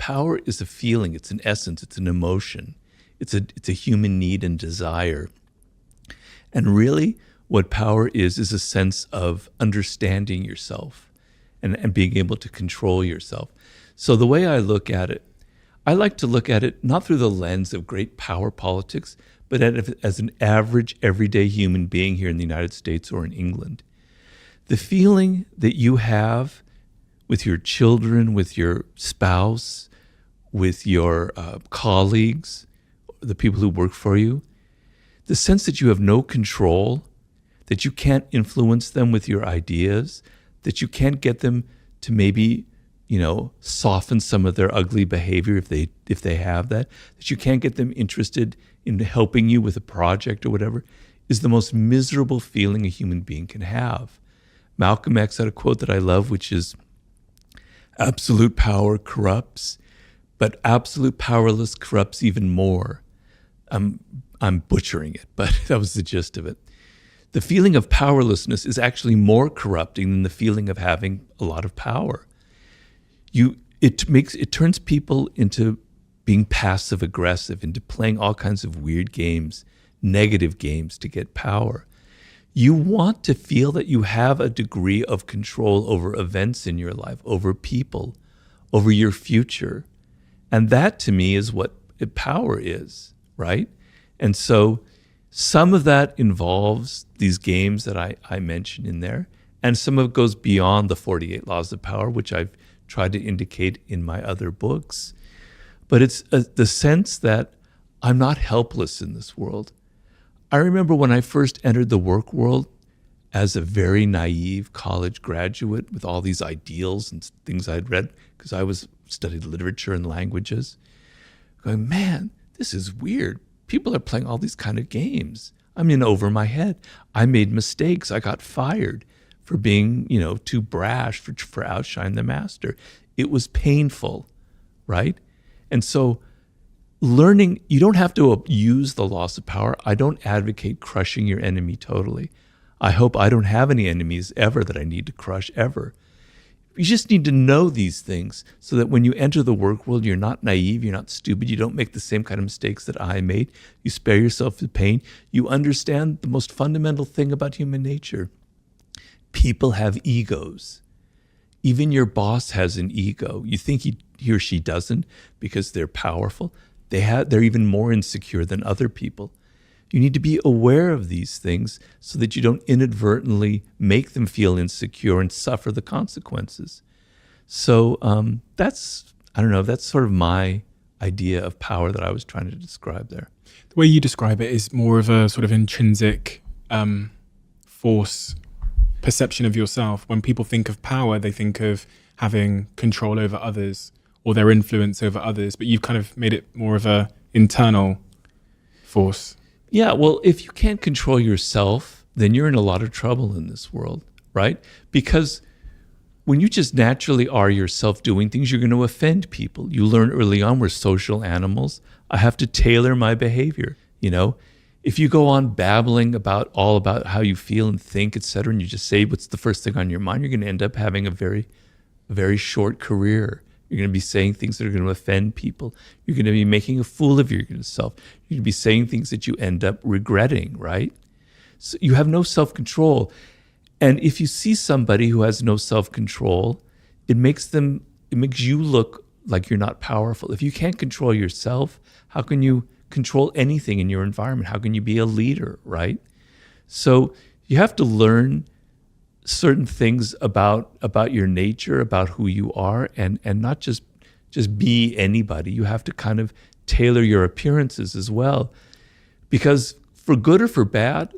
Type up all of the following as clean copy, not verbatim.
power is a feeling, it's an essence, it's an emotion. It's a human need and desire. And really, what power is a sense of understanding yourself and being able to control yourself. So the way I look at it, I like to look at it not through the lens of great power politics, but as an average, everyday human being here in the United States or in England. The feeling that you have with your children, with your spouse, with your colleagues, the people who work for you, the sense that you have no control, that you can't influence them with your ideas, that you can't get them to maybe, soften some of their ugly behavior if they have that you can't get them interested in helping you with a project or whatever, is the most miserable feeling a human being can have. Malcolm X had a quote that I love, which is, "Absolute power corrupts, but absolute powerless corrupts even more." I'm butchering it, but that was the gist of it. The feeling of powerlessness is actually more corrupting than the feeling of having a lot of power. It turns people into being passive aggressive, into playing all kinds of weird games, negative games to get power. You want to feel that you have a degree of control over events in your life, over people, over your future. And that to me is what power is, right? And so some of that involves these games that I mentioned in there, and some of it goes beyond the 48 laws of power, which I've tried to indicate in my other books. But it's the sense that I'm not helpless in this world. I remember when I first entered the work world as a very naive college graduate with all these ideals and things I'd read, because I studied literature and languages, going, man, this is weird. People are playing all these kind of games. I'm in over my head. I made mistakes. I got fired for being, too brash, for outshine the master. It was painful, right? And so learning, you don't have to use the loss of power. I don't advocate crushing your enemy totally. I hope I don't have any enemies ever that I need to crush ever. You just need to know these things so that when you enter the work world, you're not naive, you're not stupid, you don't make the same kind of mistakes that I made. You spare yourself the pain. You understand the most fundamental thing about human nature. People have egos. Even your boss has an ego. You think he or she doesn't because they're powerful. They're even more insecure than other people. You need to be aware of these things so that you don't inadvertently make them feel insecure and suffer the consequences. So that's sort of my idea of power that I was trying to describe there. The way you describe it is more of a sort of intrinsic force perception of yourself. When people think of power, they think of having control over others or their influence over others, but you've kind of made it more of a internal force. Yeah, well, if you can't control yourself, then you're in a lot of trouble in this world, right? Because when you just naturally are yourself doing things, you're going to offend people. You learn early on we're social animals. I have to tailor my behavior, If you go on babbling about how you feel and think, et cetera, and you just say what's the first thing on your mind, you're going to end up having a very, very short career. You're going to be saying things that are going to offend people. You're going to be making a fool of yourself. You're going to be saying things that you end up regretting, right? So you have no self-control. And if you see somebody who has no self-control, it makes you look like you're not powerful. If you can't control yourself, how can you control anything in your environment? How can you be a leader, right? So you have to learn certain things about your nature, about who you are, and not just be anybody. You have to kind of tailor your appearances as well. Because for good or for bad,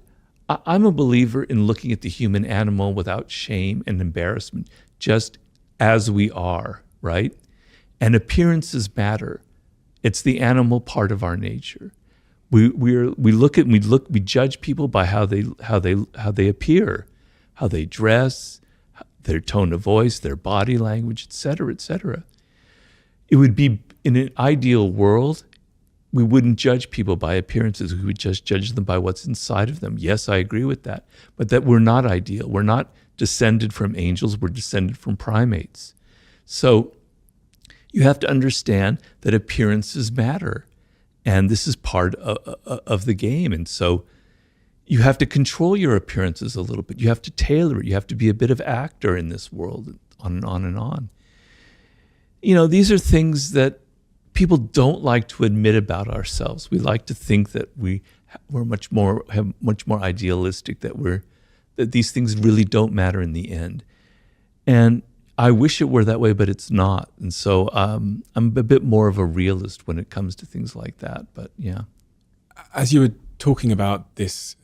I'm a believer in looking at the human animal without shame and embarrassment, just as we are, right? And appearances matter. It's the animal part of our nature. We judge people by how they appear, how they dress, their tone of voice, their body language, et cetera, et cetera. It would be, in an ideal world, we wouldn't judge people by appearances. We would just judge them by what's inside of them. Yes, I agree with that. But that we're not ideal. We're not descended from angels. We're descended from primates. So You have to understand that appearances matter. And this is part of the game. And so you have to control your appearances a little bit. You have to tailor it. You have to be a bit of actor in this world, on and on and on. These are things that people don't like to admit about ourselves. We like to think that we're much more idealistic, that these things really don't matter in the end. And I wish it were that way, but it's not. And so I'm a bit more of a realist when it comes to things like that. But yeah. As you were talking about this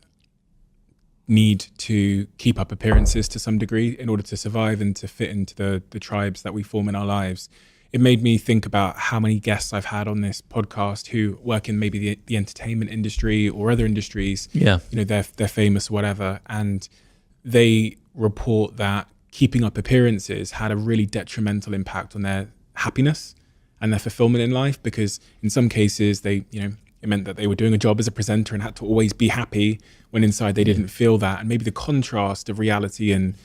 need to keep up appearances to some degree in order to survive and to fit into the tribes that we form in our lives, it made me think about how many guests I've had on this podcast who work in maybe the entertainment industry or other industries. Yeah. They're famous or whatever, and they report that keeping up appearances had a really detrimental impact on their happiness and their fulfillment in life, because in some cases it meant that they were doing a job as a presenter and had to always be happy when inside they didn't feel that. And maybe the contrast of reality and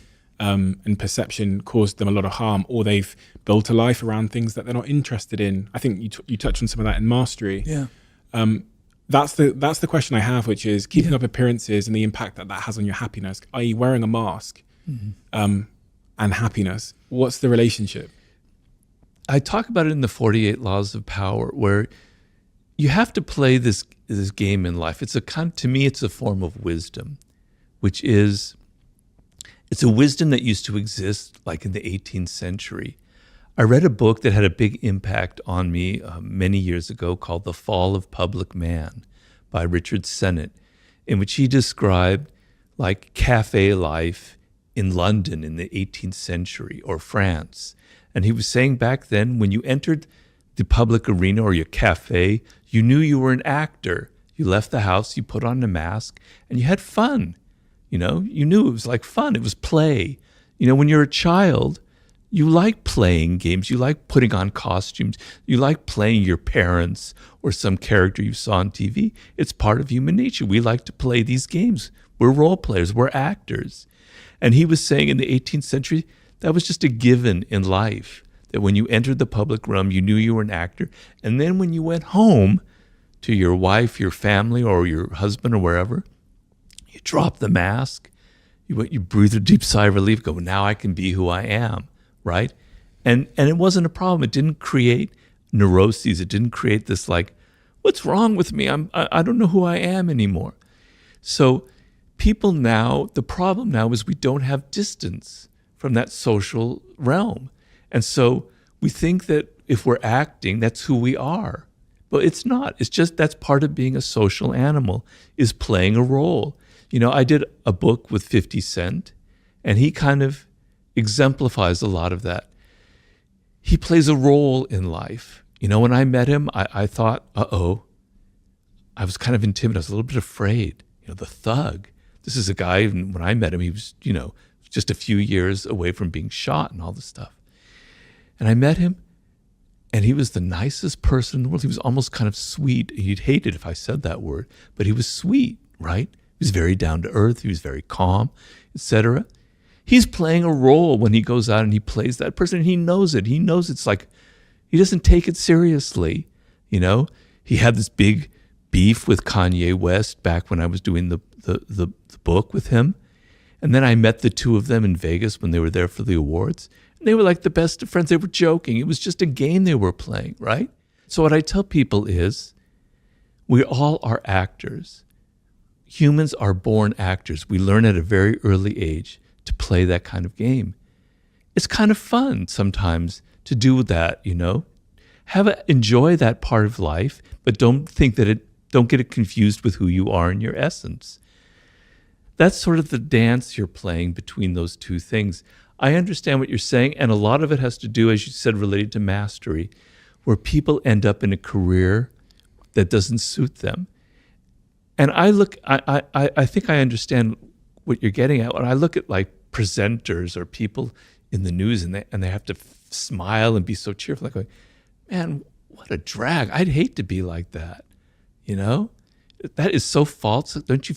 perception caused them a lot of harm, or they've built a life around things that they're not interested in. I think you touched on some of that in Mastery. Yeah. That's the question I have, which is keeping up appearances and the impact that has on your happiness, i.e. wearing a mask, and happiness. What's the relationship? I talk about it in the 48 Laws of Power, where you have to play this game in life. To me, it's a form of wisdom, which is, it's a wisdom that used to exist like in the 18th century. I read a book that had a big impact on me many years ago called The Fall of Public Man by Richard Sennett, in which he described like cafe life in London in the 18th century or France. And he was saying back then, when you entered the public arena or your cafe, you knew you were an actor. You left the house, you put on a mask, and you had fun. You knew it was like fun. It was play. When you're a child, you like playing games. You like putting on costumes. You like playing your parents or some character you saw on TV. It's part of human nature. We like to play these games. We're role players. We're actors. And he was saying in the 18th century, that was just a given in life, that when you entered the public realm, you knew you were an actor. And then when you went home to your wife, your family, or your husband or wherever, you dropped the mask, you breathed a deep sigh of relief, go, now I can be who I am, right? And it wasn't a problem. It didn't create neuroses. It didn't create this like, what's wrong with me? I don't know who I am anymore. So people now, the problem now is we don't have distance from that social realm. And so we think that if we're acting, that's who we are. But it's not. It's just that's part of being a social animal, is playing a role. I did a book with 50 Cent, and he kind of exemplifies a lot of that. He plays a role in life. When I met him, I thought, I was kind of intimidated. I was a little bit afraid. The thug. This is a guy, when I met him, he was, just a few years away from being shot and all this stuff. And I met him, and he was the nicest person in the world. He was almost kind of sweet. You'd hate it if I said that word, but he was sweet, right? He was very down to earth. He was very calm, etc. He's playing a role when he goes out and he plays that person, and he knows it. He knows it's like, he doesn't take it seriously. He had this big beef with Kanye West back when I was doing the book with him. And then I met the two of them in Vegas when they were there for the awards. And they were like the best of friends. They were joking. It was just a game they were playing, right? So what I tell people is, we all are actors. Humans are born actors. We learn at a very early age to play that kind of game. It's kind of fun sometimes to do that, enjoy that part of life, but don't get it confused with who you are in your essence. That's sort of the dance you're playing between those two things. I understand what you're saying, and a lot of it has to do, as you said, related to mastery, where people end up in a career that doesn't suit them. And I think I understand what you're getting at. When I look at like presenters or people in the news, and they have to smile and be so cheerful, like, man, what a drag. I'd hate to be like that, That is so false. Don't you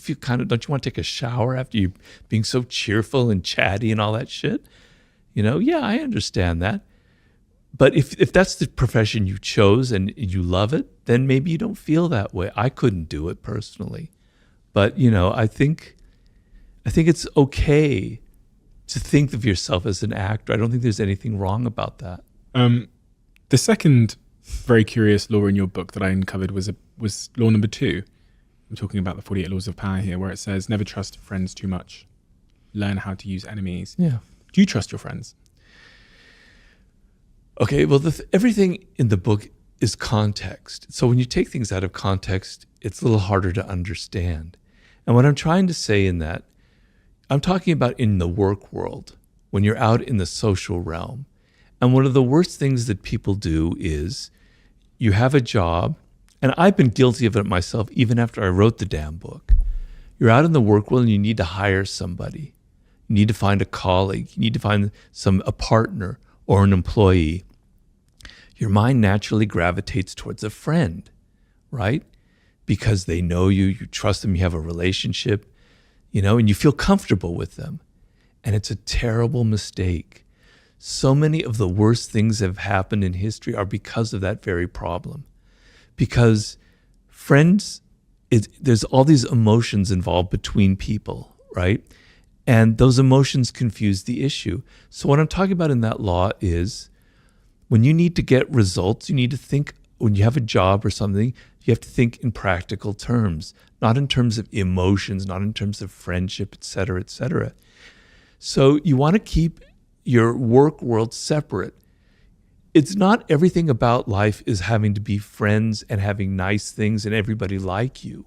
want to take a shower after you being so cheerful and chatty and all that shit? Yeah, I understand that. But if that's the profession you chose and you love it, then maybe you don't feel that way. I couldn't do it personally. But, I think it's okay to think of yourself as an actor. I don't think there's anything wrong about that. The second very curious law in your book that I uncovered was law number 2. I'm talking about the 48 laws of power here, where it says, never trust friends too much. Learn how to use enemies. Yeah. Do you trust your friends? Okay, well, everything in the book is context. So when you take things out of context, it's a little harder to understand. And what I'm trying to say in that, I'm talking about in the work world, when you're out in the social realm. And one of the worst things that people do is you have a job, and I've been guilty of it myself even after I wrote the damn book. You're out in the work world and you need to hire somebody. You need to find a colleague. You need to find a partner or an employee. Your mind naturally gravitates towards a friend, right? Because they know you, you trust them, you have a relationship, and you feel comfortable with them. And it's a terrible mistake. So many of the worst things that have happened in history are because of that very problem. Because friends, there's all these emotions involved between people, right? And those emotions confuse the issue. So what I'm talking about in that law is when you need to get results, you need to think, when you have a job or something, you have to think in practical terms, not in terms of emotions, not in terms of friendship, et cetera, et cetera. So you want to keep your work world separate. It's not everything about life is having to be friends and having nice things and everybody like you.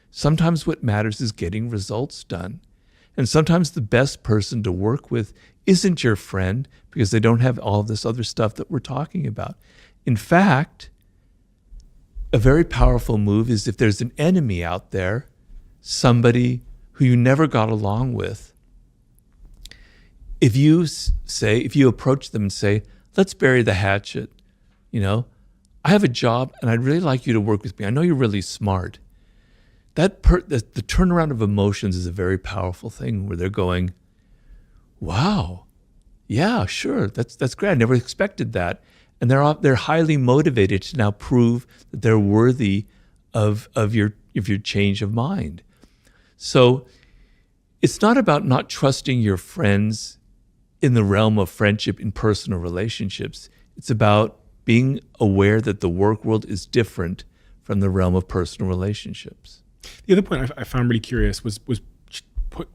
Sometimes what matters is getting results done. And sometimes the best person to work with isn't your friend because they don't have all of this other stuff that we're talking about. In fact, a very powerful move is if there's an enemy out there, somebody who you never got along with, if you approach them and say, let's bury the hatchet, I have a job and I'd really like you to work with me. I know you're really smart. The turnaround of emotions is a very powerful thing where they're going, wow, yeah, sure, that's great. I never expected that. And they're highly motivated to now prove that they're worthy of your change of mind. So it's not about not trusting your friends in the realm of friendship in personal relationships. It's about being aware that the work world is different from the realm of personal relationships. The other point I found really curious was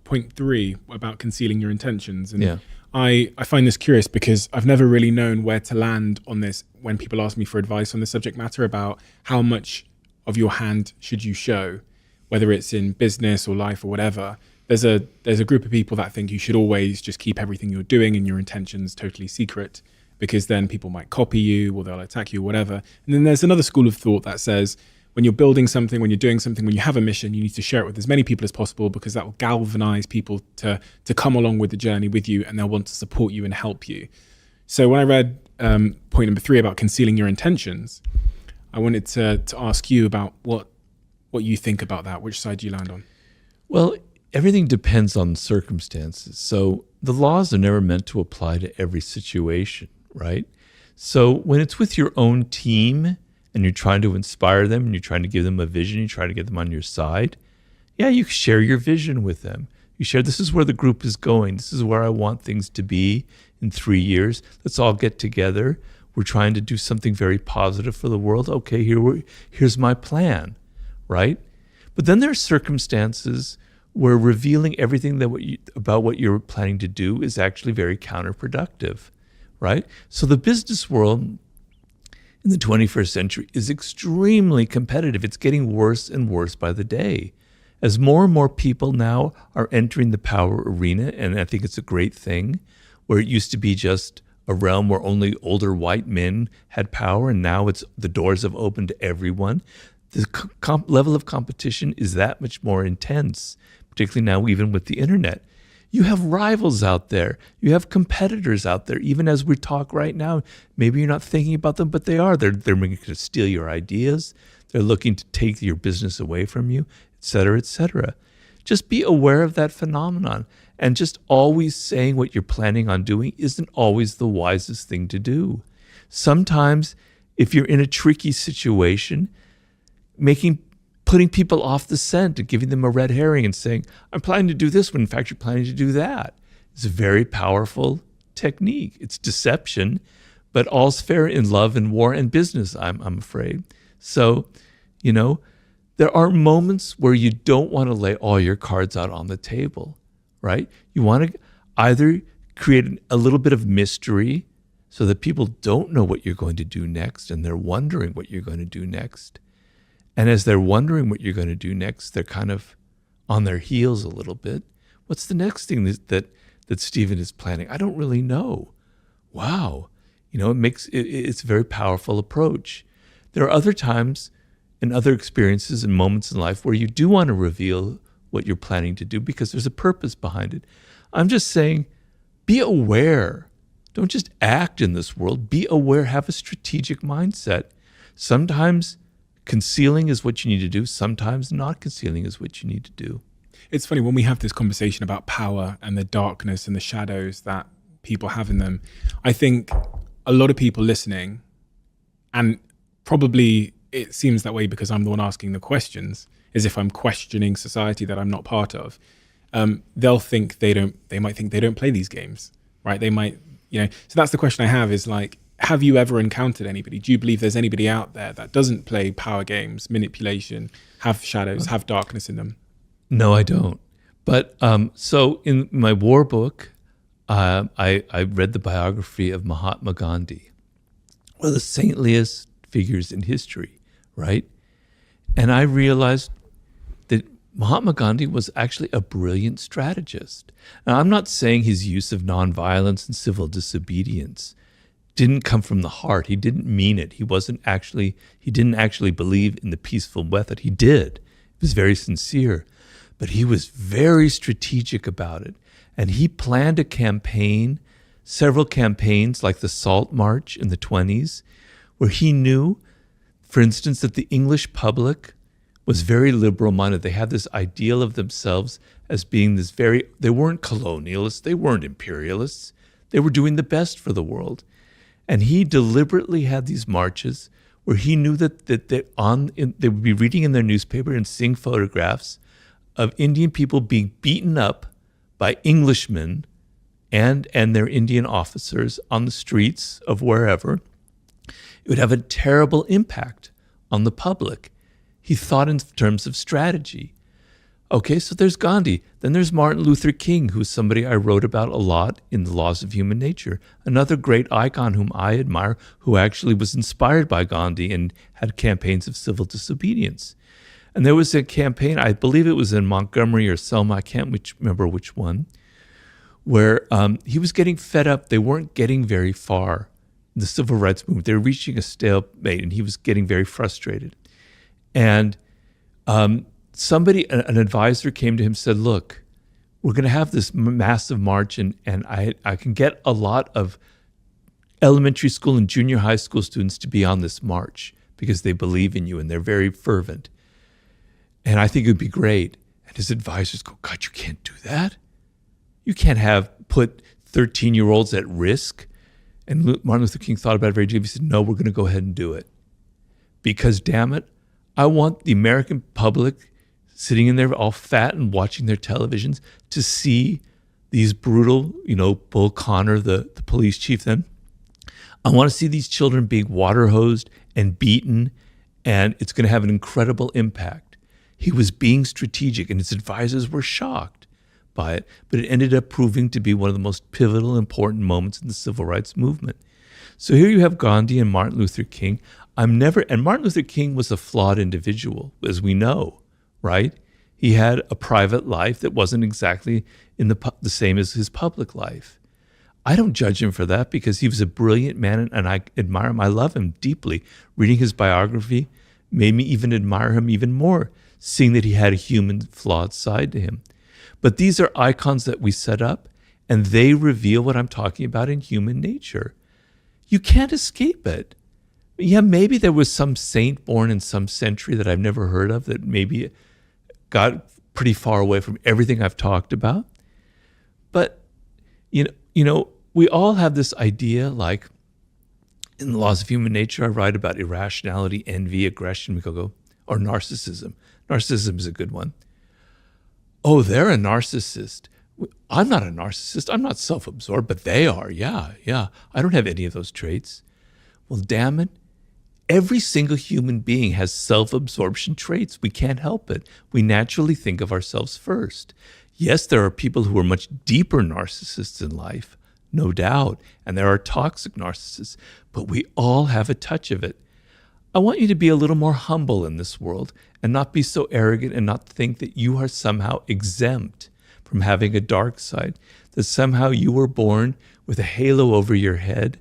point 3 about concealing your intentions. And yeah. I find this curious because I've never really known where to land on this when people ask me for advice on the subject matter about how much of your hand should you show, whether it's in business or life or whatever. There's a group of people that think you should always just keep everything you're doing and your intentions totally secret, because then people might copy you or they'll attack you or whatever. And then there's another school of thought that says when you're building something, when you're doing something, when you have a mission, you need to share it with as many people as possible because that will galvanize people to come along with the journey with you, and they'll want to support you and help you. So when I read point number 3 about concealing your intentions, I wanted to ask you about what you think about that. Which side do you land on? Well, everything depends on circumstances. So the laws are never meant to apply to every situation, right? So when it's with your own team and you're trying to inspire them and you're trying to give them a vision, you try to get them on your side, yeah, you share your vision with them. You share, this is where the group is going. This is where I want things to be in 3 years. Let's all get together. We're trying to do something very positive for the world. Okay, here's my plan, right? But then there are circumstances where revealing everything about what you're planning to do is actually very counterproductive, right? So the business world in the 21st century is extremely competitive. It's getting worse and worse by the day. As more and more people now are entering the power arena, and I think it's a great thing, where it used to be just a realm where only older white men had power, and now the doors have opened to everyone. The level of competition is that much more intense, particularly now even with the internet. You have rivals out there. You have competitors out there. Even as we talk right now, maybe you're not thinking about them, but they are. They're looking to steal your ideas. They're looking to take your business away from you, et cetera, et cetera. Just be aware of that phenomenon. And just always saying what you're planning on doing isn't always the wisest thing to do. Sometimes if you're in a tricky situation, putting people off the scent and giving them a red herring and saying, I'm planning to do this when in fact you're planning to do that. It's a very powerful technique. It's deception, but all's fair in love and war and business, I'm afraid. So, there are moments where you don't want to lay all your cards out on the table, right? You want to either create a little bit of mystery so that people don't know what you're going to do next and they're wondering what you're going to do next. And as they're wondering what you're going to do next, they're kind of on their heels a little bit. What's the next thing that Stephen is planning? I don't really know. Wow. It's a very powerful approach. There are other times and other experiences and moments in life where you do want to reveal what you're planning to do because there's a purpose behind it. I'm just saying, be aware. Don't just act in this world. Be aware. Have a strategic mindset. Sometimes concealing is what you need to do. Sometimes not concealing is what you need to do. It's funny when we have this conversation about power and the darkness and the shadows that people have in them. I think a lot of people listening, and probably it seems that way because I'm the one asking the questions, as if I'm questioning society that I'm not part of. They'll think they might think they don't play these games, right? They might, so that's the question I have is like, have you ever encountered anybody? Do you believe there's anybody out there that doesn't play power games, manipulation, have shadows, have darkness in them? No, I don't. But so in my war book, I read the biography of Mahatma Gandhi, one of the saintliest figures in history, right? And I realized that Mahatma Gandhi was actually a brilliant strategist. Now, I'm not saying his use of nonviolence and civil disobedience didn't come from the heart. He didn't mean it. He didn't actually believe in the peaceful method. He did. It was very sincere. But he was very strategic about it. And he planned a campaign, several campaigns like the Salt March in the 1920s, where he knew, for instance, that the English public was very liberal-minded. They had this ideal of themselves as being they weren't colonialists, they weren't imperialists. They were doing the best for the world. And he deliberately had these marches where he knew that they would be reading in their newspaper and seeing photographs of Indian people being beaten up by Englishmen and their Indian officers on the streets of wherever. It would have a terrible impact on the public. He thought in terms of strategy. Okay, so there's Gandhi. Then there's Martin Luther King, who's somebody I wrote about a lot in The Laws of Human Nature. Another great icon whom I admire, who actually was inspired by Gandhi and had campaigns of civil disobedience. And there was a campaign, I believe it was in Montgomery or Selma, I can't remember which one, where he was getting fed up. They weren't getting very far in the civil rights movement. They were reaching a stalemate, and he was getting very frustrated. And an advisor came to him and said, look, we're going to have this massive march, and I can get a lot of elementary school and junior high school students to be on this march because they believe in you and they're very fervent. And I think it would be great. And his advisors go, God, you can't do that. You can't put 13-year-olds at risk. And Martin Luther King thought about it very deeply. He said, no, we're going to go ahead and do it. Because, damn it, I want the American public sitting in there all fat and watching their televisions to see these brutal, Bull Connor, the police chief then. I want to see these children being water hosed and beaten, and it's going to have an incredible impact. He was being strategic, and his advisors were shocked by it, but it ended up proving to be one of the most pivotal, important moments in the civil rights movement. So here you have Gandhi and Martin Luther King. And Martin Luther King was a flawed individual, as we know, right? He had a private life that wasn't exactly in the same as his public life. I don't judge him for that because he was a brilliant man, and I admire him. I love him deeply. Reading his biography made me even admire him even more, seeing that he had a human, flawed side to him. But these are icons that we set up, and they reveal what I'm talking about in human nature. You can't escape it. Yeah, maybe there was some saint born in some century that I've never heard of that maybe got pretty far away from everything I've talked about. But, we all have this idea like, In the Laws of Human Nature, I write about irrationality, envy, aggression, or narcissism. Narcissism is a good one. Oh, they're a narcissist. I'm not a narcissist. I'm not self-absorbed, but they are. Yeah. I don't have any of those traits. Well, damn it. Every single human being has self-absorption traits. We can't help it. We naturally think of ourselves first. Yes, there are people who are much deeper narcissists in life, no doubt, and there are toxic narcissists, but we all have a touch of it. I want you to be a little more humble in this world and not be so arrogant and not think that you are somehow exempt from having a dark side, that somehow you were born with a halo over your head,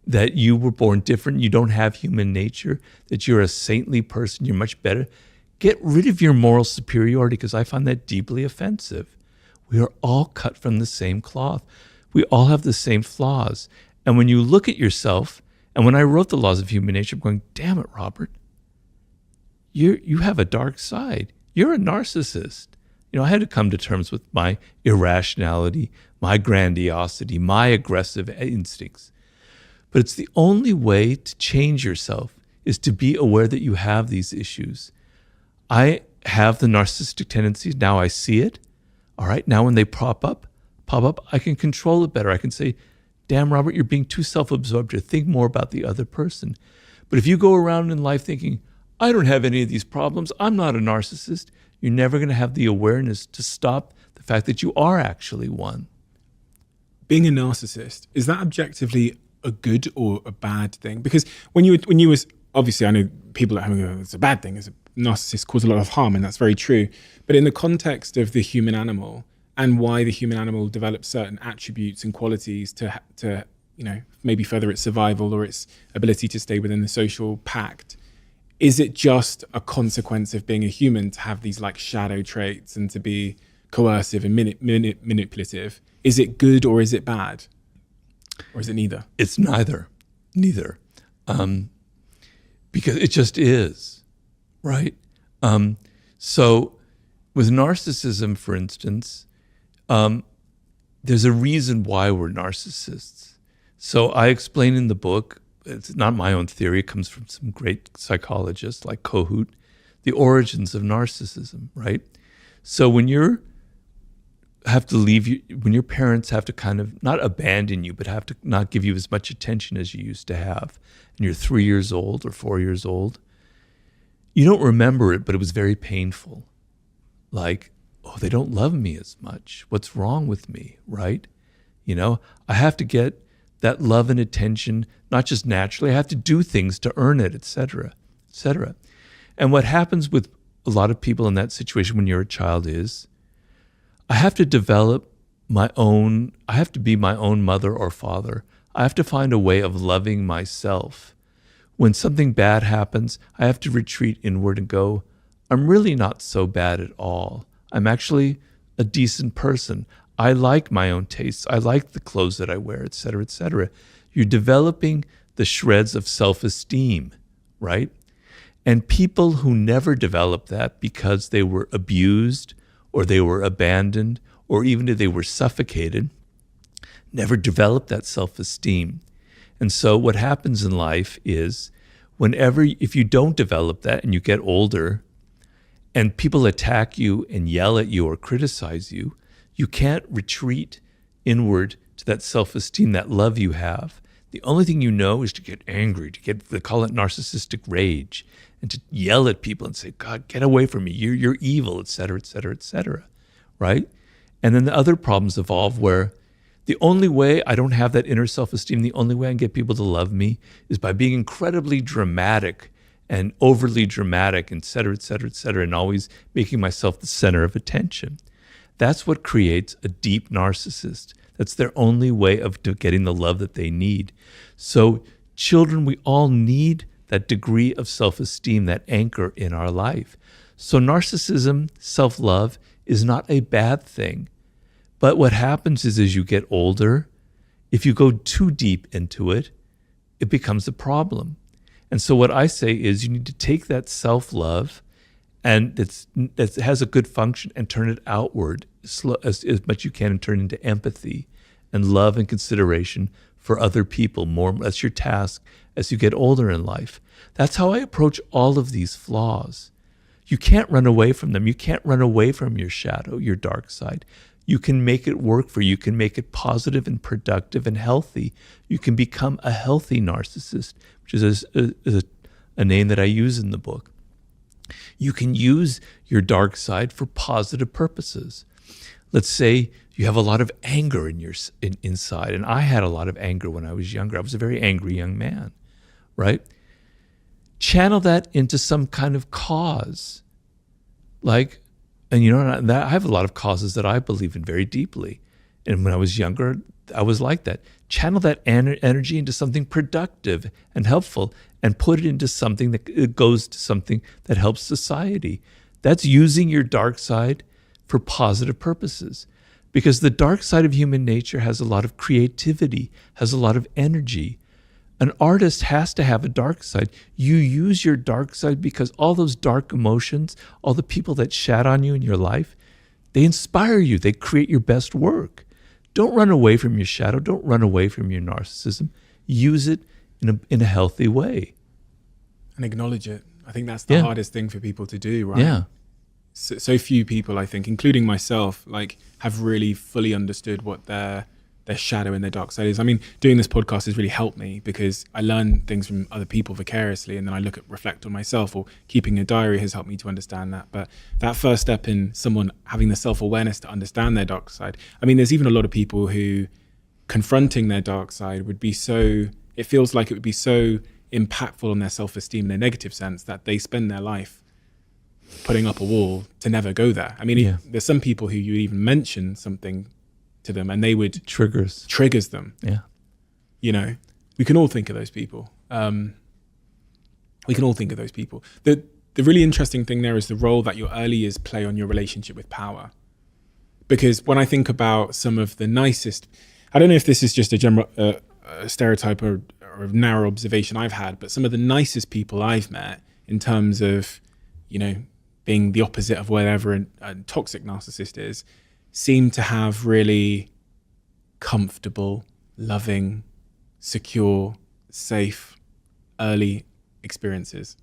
that you were born different, you don't have human nature, that you're a saintly person, you're much better. Get rid of your moral superiority, because I find that deeply offensive. We are all cut from the same cloth. We all have the same flaws. And when you look at yourself, and when I wrote the Laws of Human Nature, I'm going, damn it, Robert, you have a dark side. You're a narcissist. You know, I had to come to terms with my irrationality, my grandiosity, my aggressive instincts. But it's the only way to change yourself is to be aware that you have these issues. I have the narcissistic tendencies. Now I see it. All right. Now when they pop up, I can control it better. I can say, damn, Robert, you're being too self-absorbed to think more about the other person. But if you go around in life thinking, I don't have any of these problems, I'm not a narcissist, you're never going to have the awareness to stop the fact that you are actually one. Being a narcissist, is that objectively a good or a bad thing? Because when you was obviously, I know people at home go, it's a bad thing. It's a narcissist cause a lot of harm, and that's very true. But in the context of the human animal and why the human animal develops certain attributes and qualities to maybe further its survival or its ability to stay within the social pact, is it just a consequence of being a human to have these like shadow traits and to be coercive and manipulative? Is it good or is it bad? Or is it neither? It's neither. Because it just is, right? So with narcissism, for instance, there's a reason why we're narcissists. So I explain in the book, it's not my own theory, it comes from some great psychologists like Kohut, the origins of narcissism, right? So when you have to leave you, when your parents have to kind of not abandon you, but have to not give you as much attention as you used to have, and you're 3 years old or 4 years old, you don't remember it, but it was very painful. Like, oh, they don't love me as much. What's wrong with me, right? You know, I have to get that love and attention, not just naturally, I have to do things to earn it, et cetera, et cetera. And what happens with a lot of people in that situation when you're a child is, I have to develop I have to be my own mother or father. I have to find a way of loving myself. When something bad happens, I have to retreat inward and go, I'm really not so bad at all. I'm actually a decent person. I like my own tastes. I like the clothes that I wear, et cetera, et cetera. You're developing the shreds of self-esteem, right? And people who never develop that because they were abused or they were abandoned or even if they were suffocated, never develop that self-esteem. And so what happens in life is if you don't develop that and you get older and people attack you and yell at you or criticize you, you can't retreat inward to that self-esteem, that love you have. The only thing you know is to get angry, they call it narcissistic rage, and to yell at people and say, God, get away from me, you're evil, et cetera, et cetera, et cetera, right? And then the other problems evolve where the only way I don't have that inner self-esteem, the only way I can get people to love me is by being incredibly dramatic and overly dramatic, et cetera, et cetera, et cetera, and always making myself the center of attention. That's what creates a deep narcissist. That's their only way of getting the love that they need. So children, we all need that degree of self-esteem, that anchor in our life. So narcissism, self-love, is not a bad thing. But what happens is as you get older, if you go too deep into it, it becomes a problem. And so what I say is you need to take that self-love and that has a good function and turn it outward as much as you can and turn it into empathy and love and consideration for other people. That's your task as you get older in life. That's how I approach all of these flaws. You can't run away from them. You can't run away from your shadow, your dark side. You can make it work for you. You can make it positive and productive and healthy. You can become a healthy narcissist, which is a name that I use in the book. You can use your dark side for positive purposes. Let's say you have a lot of anger inside, and I had a lot of anger when I was younger. I was a very angry young man, right? Channel that into some kind of cause. And I have a lot of causes that I believe in very deeply. And when I was younger, I was like that. Channel that energy into something productive and helpful, and put it into something that goes to something that helps society. That's using your dark side for positive purposes. Because the dark side of human nature has a lot of creativity, has a lot of energy. An artist has to have a dark side. You use your dark side because all those dark emotions, all the people that shat on you in your life, they inspire you. They create your best work. Don't run away from your shadow. Don't run away from your narcissism. Use it in a healthy way. And acknowledge it. I think that's the hardest thing for people to do, right? Yeah. So few people, I think, including myself, have really fully understood what their shadow and their dark side is. I mean, doing this podcast has really helped me because I learn things from other people vicariously, and then I reflect on myself, or keeping a diary has helped me to understand that. But that first step in someone having the self-awareness to understand their dark side. I mean, there's even a lot of people who confronting their dark side it feels like it would be so impactful on their self-esteem in a negative sense that they spend their life putting up a wall to never go there. I mean, there's some people who you even mention something to them and they would triggers them. Yeah. We can all think of those people. The really interesting thing there is the role that your early years play on your relationship with power. Because when I think about some of the nicest, I don't know if this is just a general stereotype or a narrow observation I've had, but some of the nicest people I've met in terms of, being the opposite of whatever a toxic narcissist is, seem to have really comfortable, loving, secure, safe, early experiences.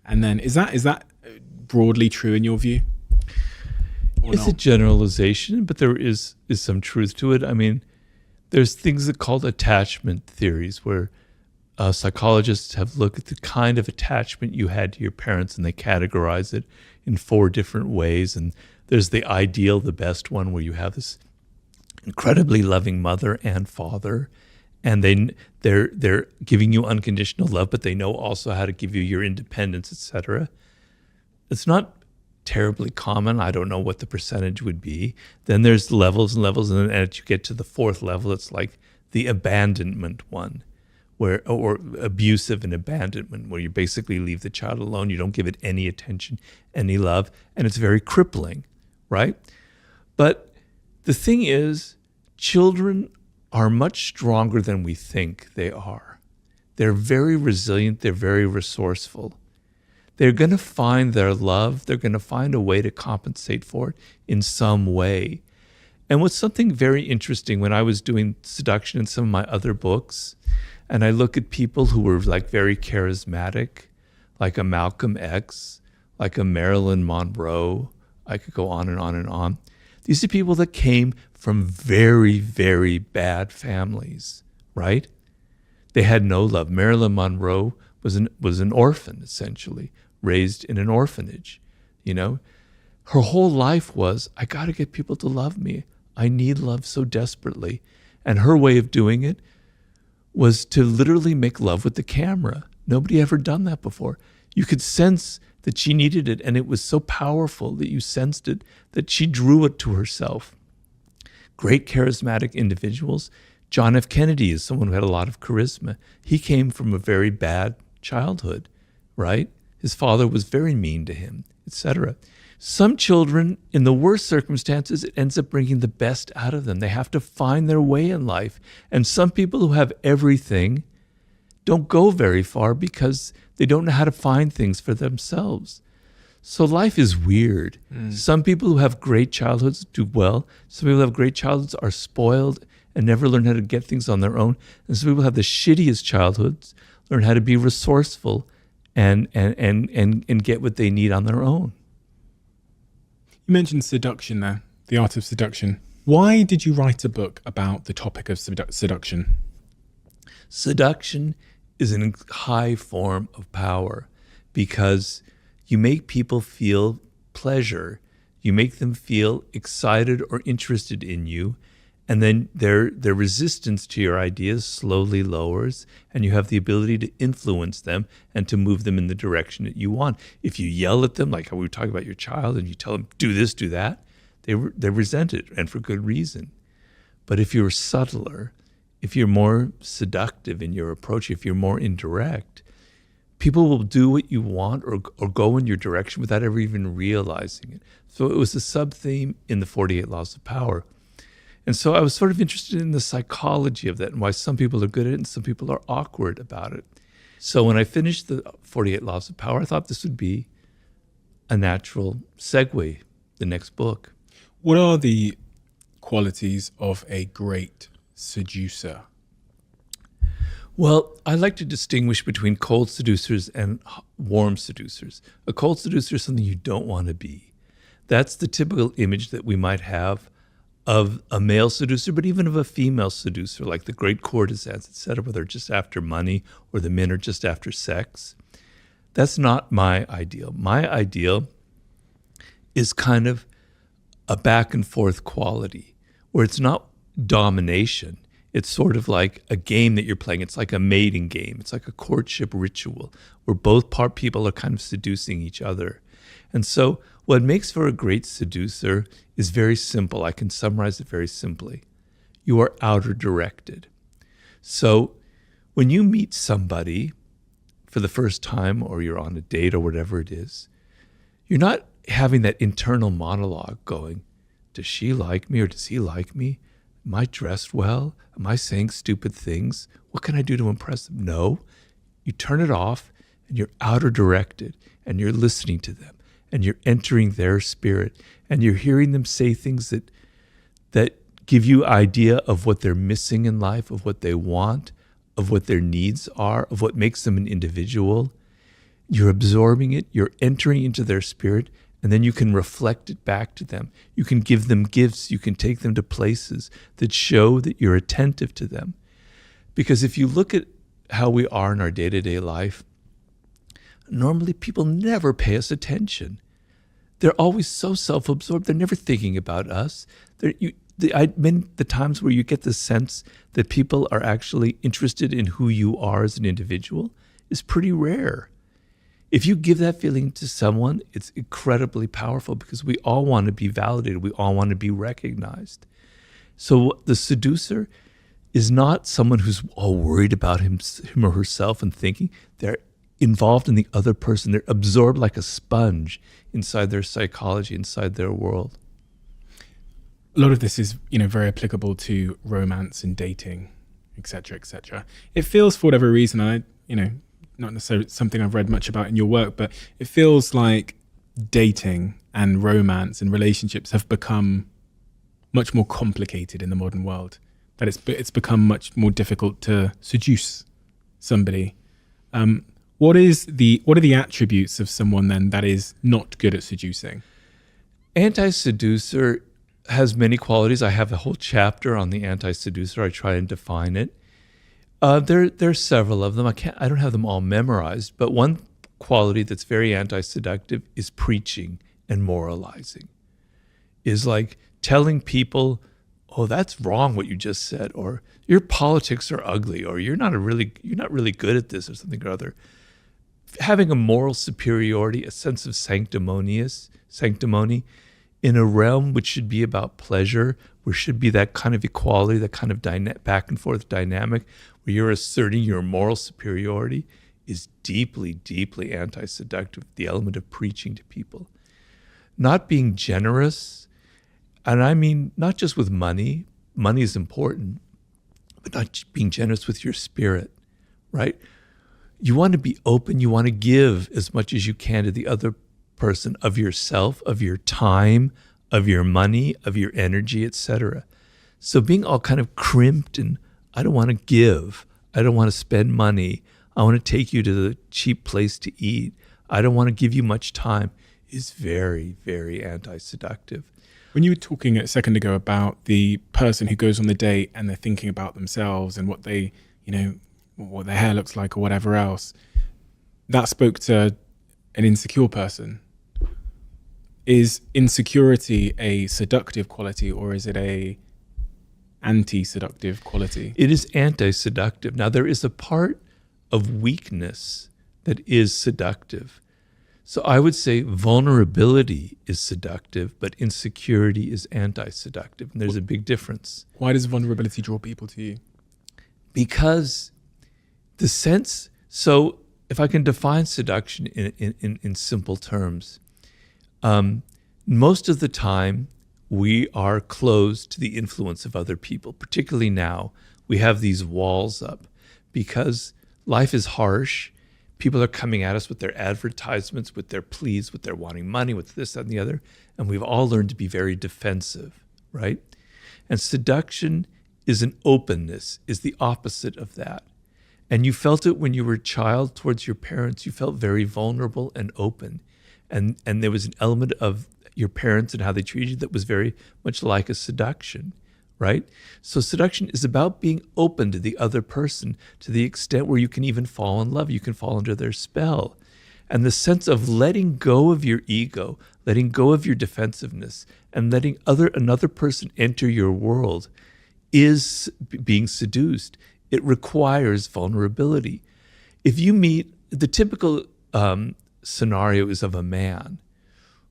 And then is that broadly true in your view? It's a generalization, but there is some truth to it. I mean, there's things that are called attachment theories, where psychologists have looked at the kind of attachment you had to your parents, and they categorize it in 4 different ways. And there's the ideal, the best one, where you have this incredibly loving mother and father, and they're giving you unconditional love, but they know also how to give you your independence, etc. It's not terribly common. I don't know what the percentage would be. Then there's levels and levels, and then as you get to the 4th level, it's like the abandonment one, or abusive and abandonment, where you basically leave the child alone. You don't give it any attention, any love, and it's very crippling, right? But the thing is, children are much stronger than we think they are. They're very resilient. They're very resourceful. They're going to find their love. They're going to find a way to compensate for it in some way. And what's something very interesting, when I was doing seduction in some of my other books, and I look at people who were very charismatic, like a Malcolm X, like a Marilyn Monroe, I could go on and on and on. These are people that came from very, very bad families, right? They had no love. Marilyn Monroe was an orphan, essentially, raised in an orphanage. Her whole life was, I got to get people to love me. I need love so desperately. And her way of doing it was to literally make love with the camera. Nobody ever done that before. You could sense that she needed it, and it was so powerful that you sensed it, that she drew it to herself. Great charismatic individuals. John F. Kennedy is someone who had a lot of charisma. He came from a very bad childhood, right? His father was very mean to him, etc. Some children, in the worst circumstances, it ends up bringing the best out of them. They have to find their way in life. And some people who have everything don't go very far because they don't know how to find things for themselves. So life is weird. Some people who have great childhoods do well. Some people who have great childhoods are spoiled and never learn how to get things on their own. And some people have the shittiest childhoods, learn how to be resourceful and get what they need on their own. You mentioned seduction there, the art of seduction. Why did you write a book about the topic of seduction? Seduction is a high form of power because you make people feel pleasure. You make them feel excited or interested in you, and then their resistance to your ideas slowly lowers, and you have the ability to influence them and to move them in the direction that you want. If you yell at them, like how we were talking about your child, and you tell them, do this, do that, they resent it, and for good reason. But if you're subtler, if you're more seductive in your approach, if you're more indirect, people will do what you want or go in your direction without ever even realizing it. So it was a sub-theme in the 48 Laws of Power. And so I was sort of interested in the psychology of that and why some people are good at it and some people are awkward about it. So when I finished the 48 Laws of Power, I thought this would be a natural segue, the next book. What are the qualities of a great seducer? Well, I like to distinguish between cold seducers and warm seducers. A cold seducer is something you don't want to be. That's the typical image that we might have of a male seducer, but even of a female seducer, like the great courtesans, etc., where they're just after money or the men are just after sex. That's not my ideal. My ideal is kind of a back and forth quality where it's not domination. It's sort of like a game that you're playing. It's like a mating game. It's like a courtship ritual where both people are kind of seducing each other. And so what makes for a great seducer is very simple. I can summarize it very simply. You are outer directed. So when you meet somebody for the first time or you're on a date or whatever it is, you're not having that internal monologue going, does she like me or does he like me? Am I dressed well? Am I saying stupid things? What can I do to impress them? No. You turn it off and you're outer directed and you're listening to them and you're entering their spirit and you're hearing them say things that give you idea of what they're missing in life, of what they want, of what their needs are, of what makes them an individual. You're absorbing it, you're entering into their spirit, and then you can reflect it back to them. You can give them gifts. You can take them to places that show that you're attentive to them. Because if you look at how we are in our day-to-day life, normally people never pay us attention. They're always so self-absorbed. They're never thinking about us. The times where you get the sense that people are actually interested in who you are as an individual is pretty rare. If you give that feeling to someone, it's incredibly powerful because we all want to be validated. We all want to be recognized. So the seducer is not someone who's all worried about him or herself and thinking. They're involved in the other person. They're absorbed like a sponge inside their psychology, inside their world. A lot of this is, very applicable to romance and dating, etc., etc. It feels, for whatever reason, not necessarily something I've read much about in your work, but it feels like dating and romance and relationships have become much more complicated in the modern world. That it's become much more difficult to seduce somebody. What are the attributes of someone then that is not good at seducing? Anti-seducer has many qualities. I have a whole chapter on the anti-seducer. I try and define it. There's several of them. I don't have them all memorized, but one quality that's very anti-seductive is preaching and moralizing. Is like telling people, "Oh, that's wrong what you just said," or "Your politics are ugly," or "You're not really good at this," or something or other. Having a moral superiority, a sense of sanctimony in a realm which should be about pleasure, where should be that kind of equality, that kind of back and forth dynamic, where you're asserting your moral superiority, is deeply, deeply anti-seductive, the element of preaching to people. Not being generous, and I mean not just with money is important, but not being generous with your spirit, right? You want to be open, you want to give as much as you can to the other person of yourself, of your time, of your money, of your energy, etc. So being all kind of crimped and I don't want to give, I don't want to spend money, I want to take you to the cheap place to eat, I don't want to give you much time is very, very anti-seductive. When you were talking a second ago about the person who goes on the date and they're thinking about themselves and what they, what their hair looks like or whatever else, that spoke to an insecure person. Is insecurity a seductive quality or is it a anti-seductive quality? It is anti-seductive. Now, there is a part of weakness that is seductive. So I would say vulnerability is seductive, but insecurity is anti-seductive. And there's a big difference. Why does vulnerability draw people to you? Because the sense, so if I can define seduction in simple terms, most of the time we are closed to the influence of other people. Particularly now, we have these walls up because life is harsh. People are coming at us with their advertisements, with their pleas, with their wanting money, with this, that, and the other. And we've all learned to be very defensive, right? And seduction is an openness, is the opposite of that. And you felt it when you were a child towards your parents. You felt very vulnerable and open. And there was an element of your parents and how they treated you that was very much like a seduction, right? So seduction is about being open to the other person to the extent where you can even fall in love. You can fall under their spell. And the sense of letting go of your ego, letting go of your defensiveness, and letting another person enter your world is being seduced. It requires vulnerability. If you meet, the typical scenario is of a man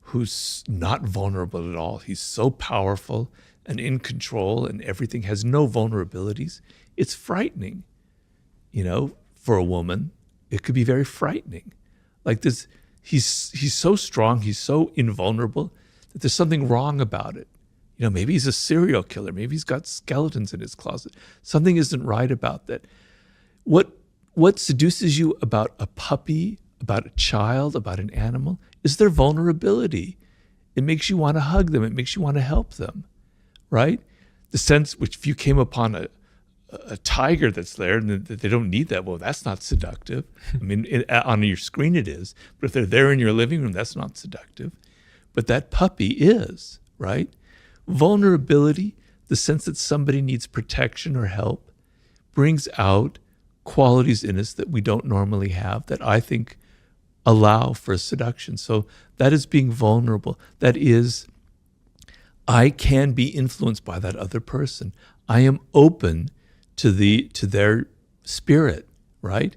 who's not vulnerable at all. He's so powerful and in control and everything, has no vulnerabilities. It's frightening. For a woman, it could be very frightening. Like this, he's so strong, he's so invulnerable that there's something wrong about it. Maybe he's a serial killer. Maybe he's got skeletons in his closet. Something isn't right about that. What seduces you about a puppy, about a child, about an animal, is their vulnerability. It makes you want to hug them. It makes you want to help them, right? The sense which if you came upon a tiger that's there and they don't need that, well, that's not seductive. I mean, on your screen it is, but if they're there in your living room, that's not seductive. But that puppy is, right? Vulnerability, the sense that somebody needs protection or help, brings out qualities in us that we don't normally have that I think allow for seduction. So that is being vulnerable. That is, I can be influenced by that other person. I am open to their spirit, right?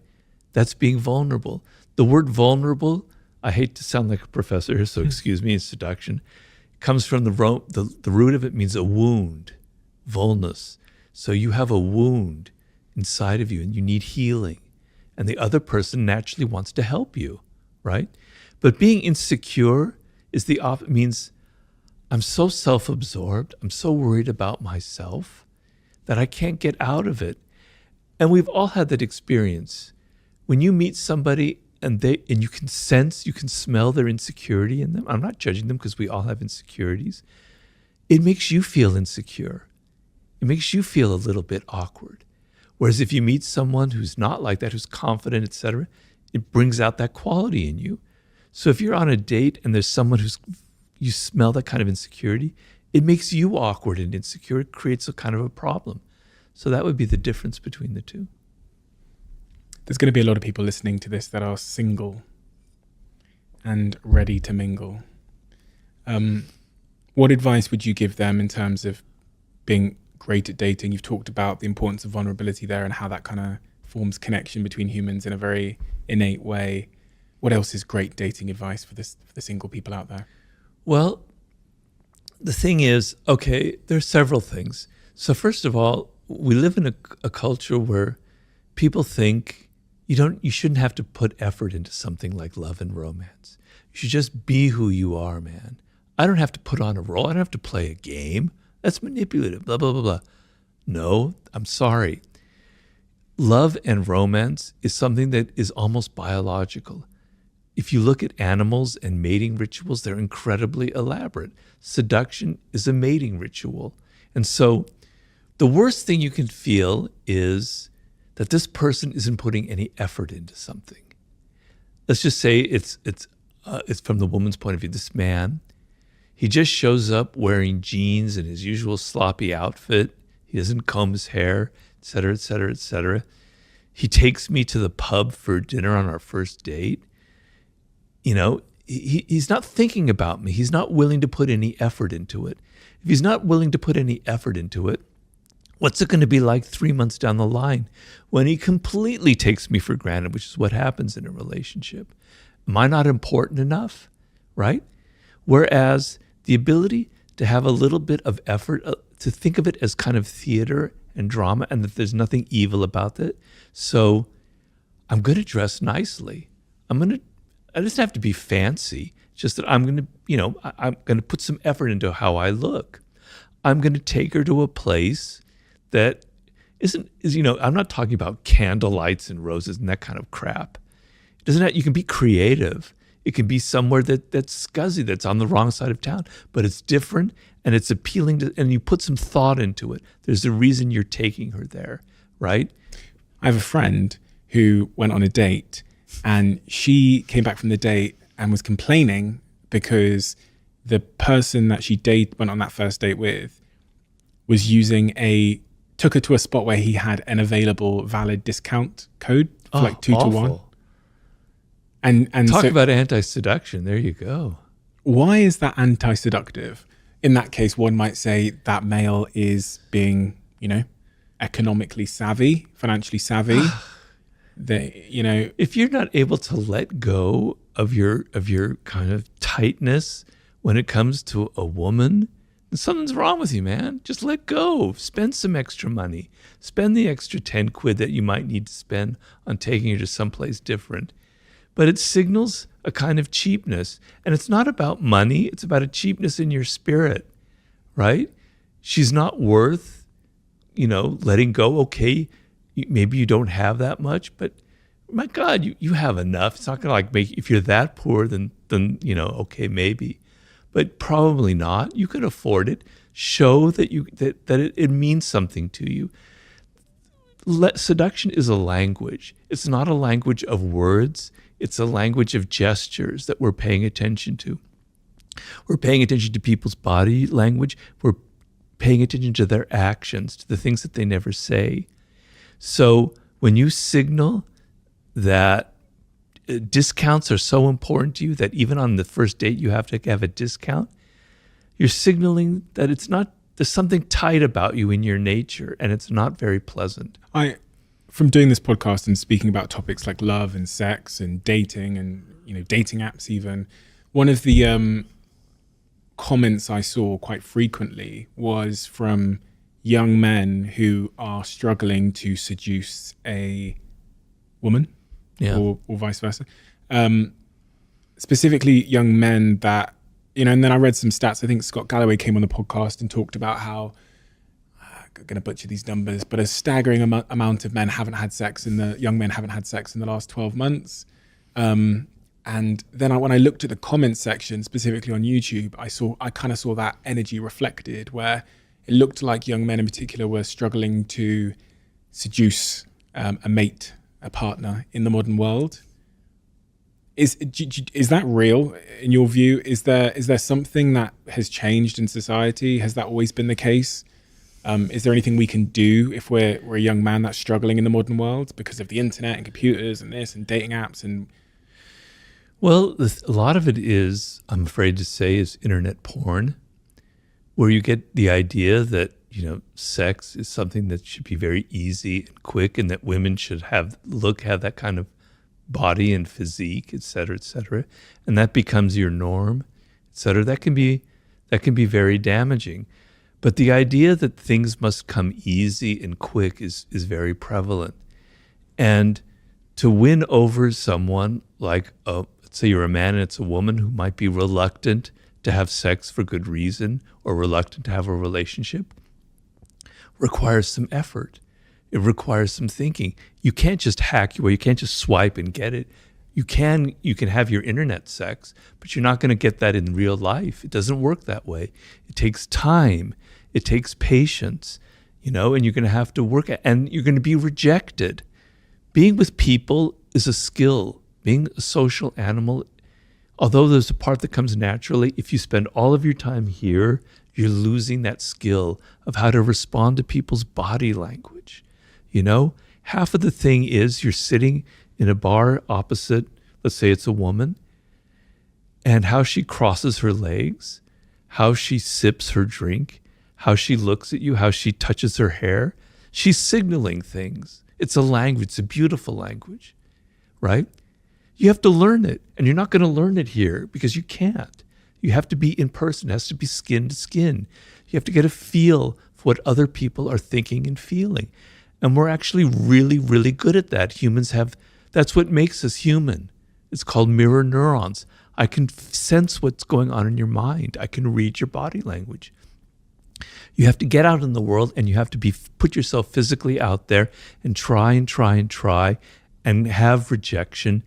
That's being vulnerable. The word vulnerable, I hate to sound like a professor here, so excuse me, in seduction, comes from the root of it means a wound, vulnus. So you have a wound inside of you and you need healing. And the other person naturally wants to help you, right? But being insecure is means I'm so self-absorbed, I'm so worried about myself that I can't get out of it. And we've all had that experience. When you meet somebody and you can sense, you can smell their insecurity in them. I'm not judging them because we all have insecurities. It makes you feel insecure. It makes you feel a little bit awkward. Whereas if you meet someone who's not like that, who's confident, etc., it brings out that quality in you. So if you're on a date and there's someone you smell that kind of insecurity, it makes you awkward and insecure. It creates a kind of a problem. So that would be the difference between the two. There's going to be a lot of people listening to this that are single and ready to mingle. What advice would you give them in terms of being great at dating? You've talked about the importance of vulnerability there and how that kind of forms connection between humans in a very innate way. What else is great dating advice for the single people out there? Well, the thing is, okay, there's several things. So first of all, we live in a culture where people think you shouldn't have to put effort into something like love and romance. You should just be who you are, man. I don't have to put on a role. I don't have to play a game. That's manipulative, blah, blah, blah, blah. No, I'm sorry. Love and romance is something that is almost biological. If you look at animals and mating rituals, they're incredibly elaborate. Seduction is a mating ritual. And so The worst thing you can feel is that this person isn't putting any effort into something. Let's just say it's from the woman's point of view. This man, he just shows up wearing jeans and his usual sloppy outfit. He doesn't comb his hair, et cetera, et cetera, et cetera. He takes me to the pub for dinner on our first date. You know, he's not thinking about me. He's not willing to put any effort into it. If he's not willing to put any effort into it, what's it going to be like 3 months down the line when he completely takes me for granted, which is what happens in a relationship? Am I not important enough, right? Whereas the ability to have a little bit of effort, to think of it as kind of theater and drama, and that there's nothing evil about it. So I'm going to dress nicely. I just have to be fancy. It's just that I'm going to put some effort into how I look. I'm going to take her to a place that I'm not talking about candlelights and roses and that kind of crap. It doesn't have, you can be creative. It can be somewhere that's scuzzy, that's on the wrong side of town, but it's different and it's appealing to, and you put some thought into it. There's a reason you're taking her there, right? I have a friend who went on a date, and she came back from the date and was complaining because the person that she went on that first date with was took her to a spot where he had an available valid discount code for like 2 to 1. And talk about anti-seduction. There you go. Why is that anti-seductive? In that case, one might say that male is being, economically savvy, financially savvy. If you're not able to let go of your kind of tightness when it comes to a woman, then something's wrong with you, man. Just let go. Spend some extra money. Spend the extra 10 quid that you might need to spend on taking her to someplace different. But it signals a kind of cheapness. And it's not about money. It's about a cheapness in your spirit, right? She's not worth, letting go. Okay, maybe you don't have that much, but my God, you have enough. It's not going to like make, if you're that poor, then okay, maybe. But probably not. You can afford it. Show that it means something to you. Seduction is a language. It's not a language of words. It's a language of gestures that we're paying attention to. We're paying attention to people's body language. We're paying attention to their actions, to the things that they never say. So when you signal that discounts are so important to you that even on the first date you have to have a discount, you're signaling that there's something tight about you in your nature, and it's not very pleasant. From doing this podcast and speaking about topics like love and sex and dating and dating apps even, one of the comments I saw quite frequently was from young men who are struggling to seduce a woman, or vice versa. Specifically young men that, and then I read some stats. I think Scott Galloway came on the podcast and talked about how, I'm going to butcher these numbers, but a staggering amount of men haven't had sex young men haven't had sex in the last 12 months. And then when I looked at the comments section, specifically on YouTube, I kind of saw that energy reflected, where it looked like young men in particular were struggling to seduce a mate, a partner in the modern world. Is that real in your view? Is there something that has changed in society? Has that always been the case? Is there anything we can do if we're a young man that's struggling in the modern world because of the internet and computers and this and dating apps? And well, a lot of it is, I'm afraid to say, is internet porn, where you get the idea that sex is something that should be very easy and quick, and that women should have that kind of body and physique, et cetera, and that becomes your norm, et cetera. That can be very damaging. But the idea that things must come easy and quick is very prevalent. And to win over someone like, let's say you're a man and it's a woman who might be reluctant to have sex for good reason or reluctant to have a relationship, requires some effort. It requires some thinking. You can't just hack your way. You can't just swipe and get it. You can have your internet sex, but you're not going to get that in real life. It doesn't work that way. It takes time. It takes patience. and you're going to have to work at, and you're going to be rejected. Being with people is a skill. Being a social animal, although there's a part that comes naturally, if you spend all of your time here, you're losing that skill of how to respond to people's body language. Half of the thing is you're sitting in a bar opposite, let's say it's a woman, and how she crosses her legs, how she sips her drink, how she looks at you, how she touches her hair. She's signaling things. It's a language. It's a beautiful language, right? You have to learn it, and you're not going to learn it here because you can't. You have to be in person. It has to be skin to skin. You have to get a feel for what other people are thinking and feeling. And we're actually really, really good at that. Humans have, that's what makes us human. It's called mirror neurons. I can sense what's going on in your mind. I can read your body language. You have to get out in the world, and you have to put yourself physically out there and try and have rejection.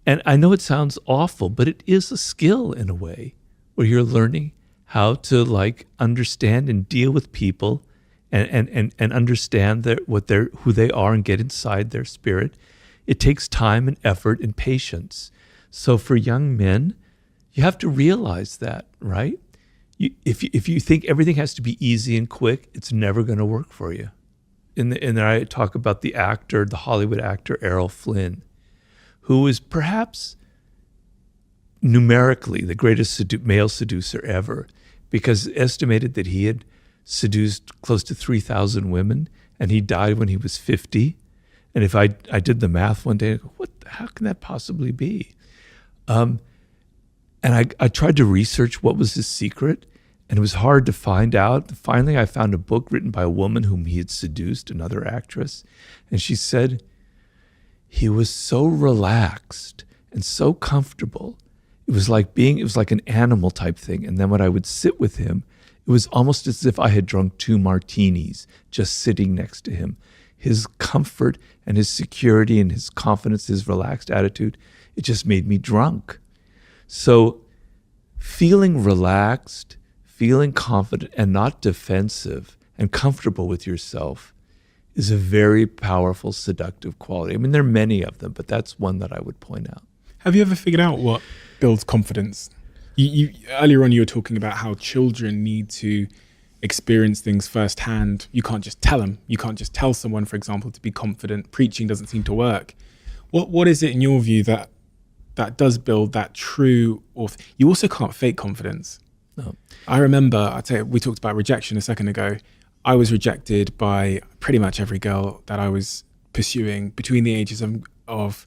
And I know it sounds awful, but it is a skill in a way where you're learning how to understand and deal with people and understand who they are and get inside their spirit. It takes time and effort and patience. So for young men, you have to realize that, right? If you think everything has to be easy and quick, it's never going to work for you. And I talk about the Hollywood actor Errol Flynn, who is perhaps numerically the greatest male seducer ever, because it's estimated that he had seduced close to 3,000 women, and he died when he was 50. And if I did the math one day, I go, how can that possibly be? And I tried to research what was his secret, and it was hard to find out. Finally, I found a book written by a woman whom he had seduced, another actress, and she said he was so relaxed and so comfortable. It was like an animal type thing. And then when I would sit with him, it was almost as if I had drunk 2 martinis just sitting next to him. His comfort and his security and his confidence, his relaxed attitude, it just made me drunk. So feeling relaxed, feeling confident and not defensive and comfortable with yourself is a very powerful, seductive quality. I mean, there are many of them, but that's one that I would point out. Have you ever figured out what builds confidence? You earlier on, you were talking about how children need to experience things firsthand. You can't just tell them. You can't just tell someone, for example, to be confident. Preaching doesn't seem to work. What is it in your view that does build that true? You also can't fake confidence. No. I remember, I'd say we talked about rejection a second ago. I was rejected by pretty much every girl that I was pursuing between the ages of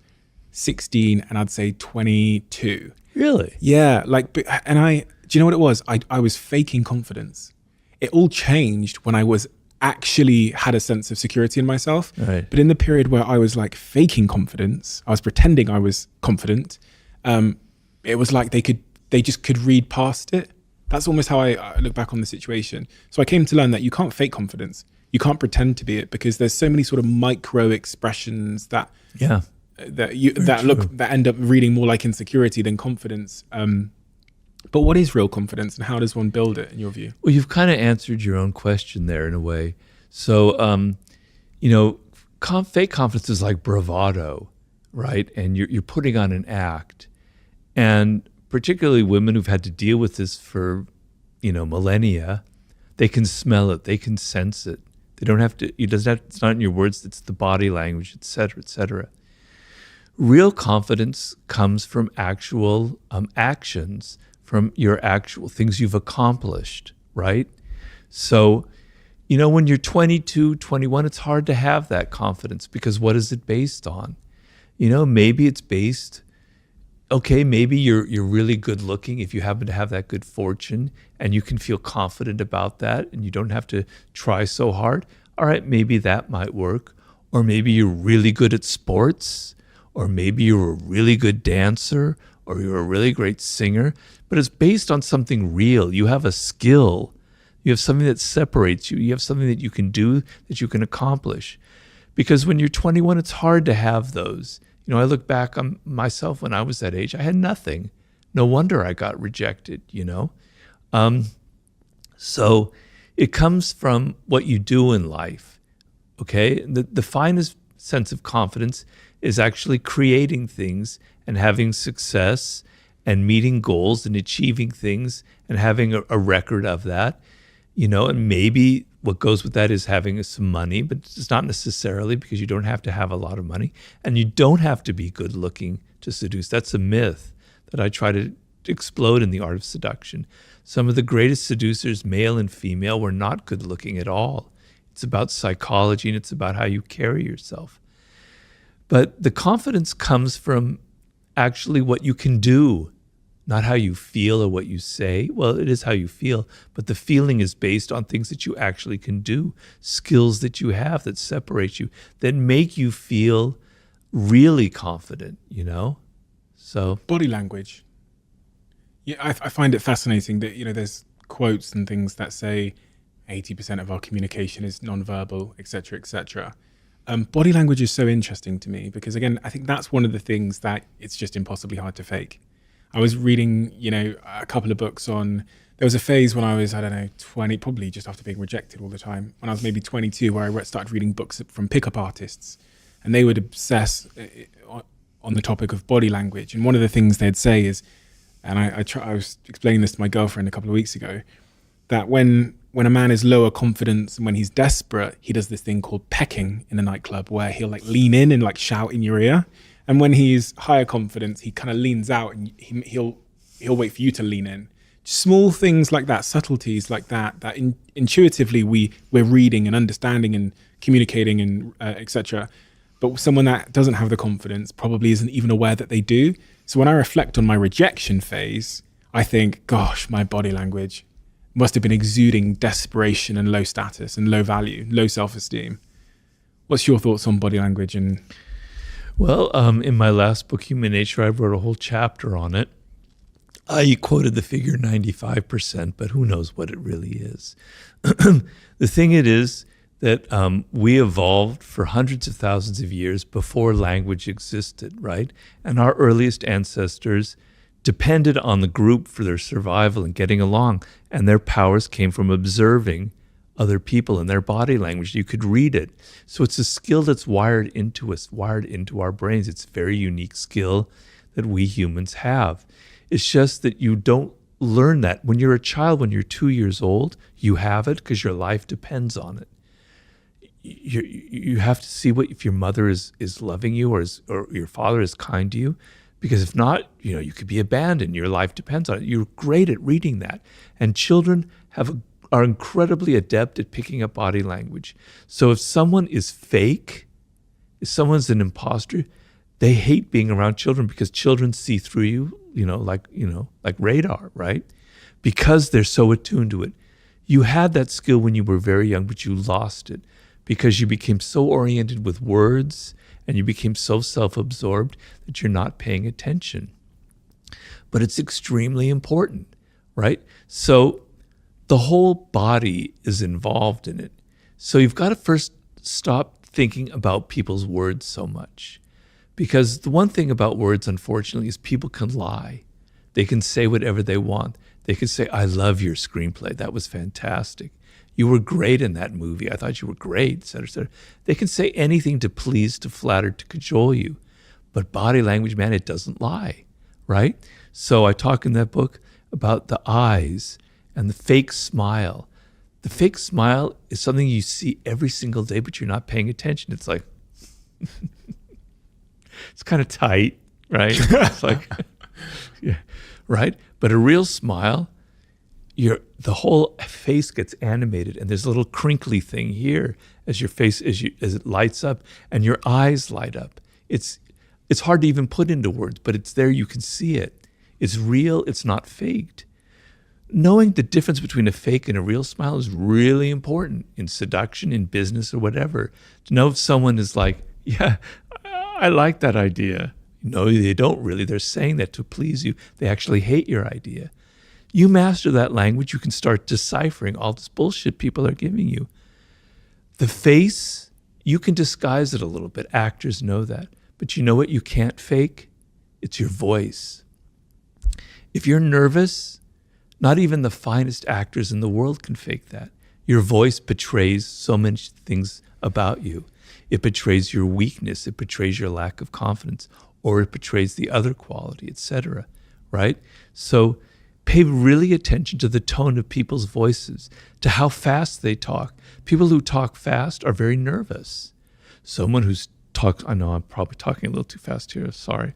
16 and I'd say 22. Really? Yeah. Do you know what it was? I was faking confidence. It all changed when I was actually had a sense of security in myself. Right. But in the period where I was faking confidence, I was pretending I was confident. It was like they just could read past it. That's almost how I look back on the situation. So I came to learn that you can't fake confidence. You can't pretend to be it, because there's so many sort of micro expressions that end up reading more like insecurity than confidence. But what is real confidence, and how does one build it in your view? Well, you've kind of answered your own question there in a way. So, fake confidence is like bravado, right? And you're putting on an act. And particularly women who've had to deal with this for, millennia, they can smell it, they can sense it. They don't have to, it's not in your words, it's the body language, et cetera, et cetera. Real confidence comes from actual actions, from your actual things you've accomplished, right? So, when you're 22, 21, it's hard to have that confidence, because what is it based on? Maybe it's based, maybe you're really good looking if you happen to have that good fortune and you can feel confident about that and you don't have to try so hard. All right, maybe that might work. Or maybe you're really good at sports, or maybe you're a really good dancer, or you're a really great singer, but it's based on something real. You have a skill. You have something that separates you. You have something that you can do, that you can accomplish. Because when you're 21, it's hard to have those. I look back on myself when I was that age. I had nothing. No wonder I got rejected, So It comes from what you do in life, okay? The finest sense of confidence is actually creating things and having success and meeting goals and achieving things and having a record of that, and maybe what goes with that is having some money, but it's not necessarily, because you don't have to have a lot of money, and you don't have to be good looking to seduce. That's a myth that I try to explode in The Art of Seduction. Some of the greatest seducers, male and female, were not good looking at all. It's about psychology, and it's about how you carry yourself. But the confidence comes from actually what you can do, not how you feel or what you say. Well, it is how you feel, but the feeling is based on things that you actually can do, skills that you have that separate you, that make you feel really confident, So Body language. Yeah, I find it fascinating that, there's quotes and things that say 80% of our communication is nonverbal, et cetera, et cetera. Body language is so interesting to me because, again, I think that's one of the things that it's just impossibly hard to fake. I was reading, a couple of books on, there was a phase when I was, 20, probably just after being rejected all the time, when I was maybe 22, where I started reading books from pickup artists, and they would obsess on the topic of body language. And one of the things they'd say is, and I was explaining this to my girlfriend a couple of weeks ago, that when a man is lower confidence and when he's desperate, he does this thing called pecking in a nightclub, where he'll lean in and shout in your ear. And when he's higher confidence, he kind of leans out and he'll wait for you to lean in. Small things like that, subtleties like that intuitively we're reading and understanding and communicating and etc. But someone that doesn't have the confidence probably isn't even aware that they do. So when I reflect on my rejection phase, I think, gosh, my body language must have been exuding desperation and low status and low value, low self-esteem. What's your thoughts on body language? Well, in my last book, Human Nature, I wrote a whole chapter on it. I quoted the figure 95%, but who knows what it really is. The thing it is that we evolved for hundreds of thousands of years before language existed, right? And our earliest ancestors depended on the group for their survival and getting along, and their powers came from observing other people and their body language. You could read it. So it's a skill that's wired into us, wired into our brains. It's a very unique skill that we humans have. It's just that you don't learn that. When you're a child, when you're 2 years old, you have it because your life depends on it. You have to see if your mother is loving you or your father is kind to you, because if not, you could be abandoned. Your life depends on it. You're great at reading that. And children are incredibly adept at picking up body language. So if someone is fake, if someone's an imposter, they hate being around children because children see through you, like radar, right? Because they're so attuned to it. You had that skill when you were very young, but you lost it because you became so oriented with words and you became so self-absorbed that you're not paying attention. But it's extremely important, right? So the whole body is involved in it. So you've got to first stop thinking about people's words so much. Because the one thing about words, unfortunately, is people can lie. They can say whatever they want. They can say, I love your screenplay. That was fantastic. You were great in that movie. I thought you were great, et cetera, et cetera. They can say anything to please, to flatter, to cajole you. But body language, man, it doesn't lie, right? So I talk in that book about the eyes and the fake smile. The fake smile is something you see every single day, but you're not paying attention. It's like, it's kind of tight, right? It's like, yeah, right? But a real smile, the whole face gets animated, and there's a little crinkly thing here as your face, as it lights up, and your eyes light up. It's hard to even put into words, but it's there. You can see it. It's real. It's not faked. Knowing the difference between a fake and a real smile is really important in seduction, in business, or whatever. To know if someone is like, yeah, I like that idea. No, they don't really. They're saying that to please you. They actually hate your idea. You master that language, you can start deciphering all this bullshit people are giving you. The face, you can disguise it a little bit. Actors know that. But you know what you can't fake? It's your voice. If you're nervous, not even the finest actors in the world can fake that. Your voice betrays so many things about you. It betrays your weakness. It betrays your lack of confidence, or it betrays the other quality, etc. Right? So pay really attention to the tone of people's voices, to how fast they talk. People who talk fast are very nervous. Someone who's talks, I know I'm probably talking a little too fast here, sorry.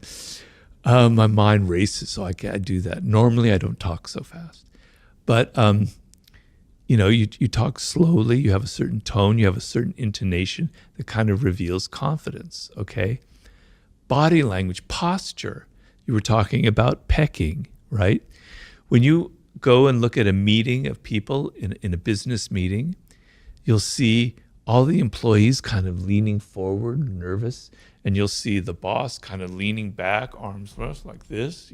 My mind races, so I do that. Normally I don't talk so fast. But, you talk slowly, you have a certain tone, you have a certain intonation that kind of reveals confidence, okay? Body language, posture. You were talking about pecking, right? When you go and look at a meeting of people in a business meeting, you'll see all the employees kind of leaning forward, nervous, and you'll see the boss kind of leaning back, arms crossed like this,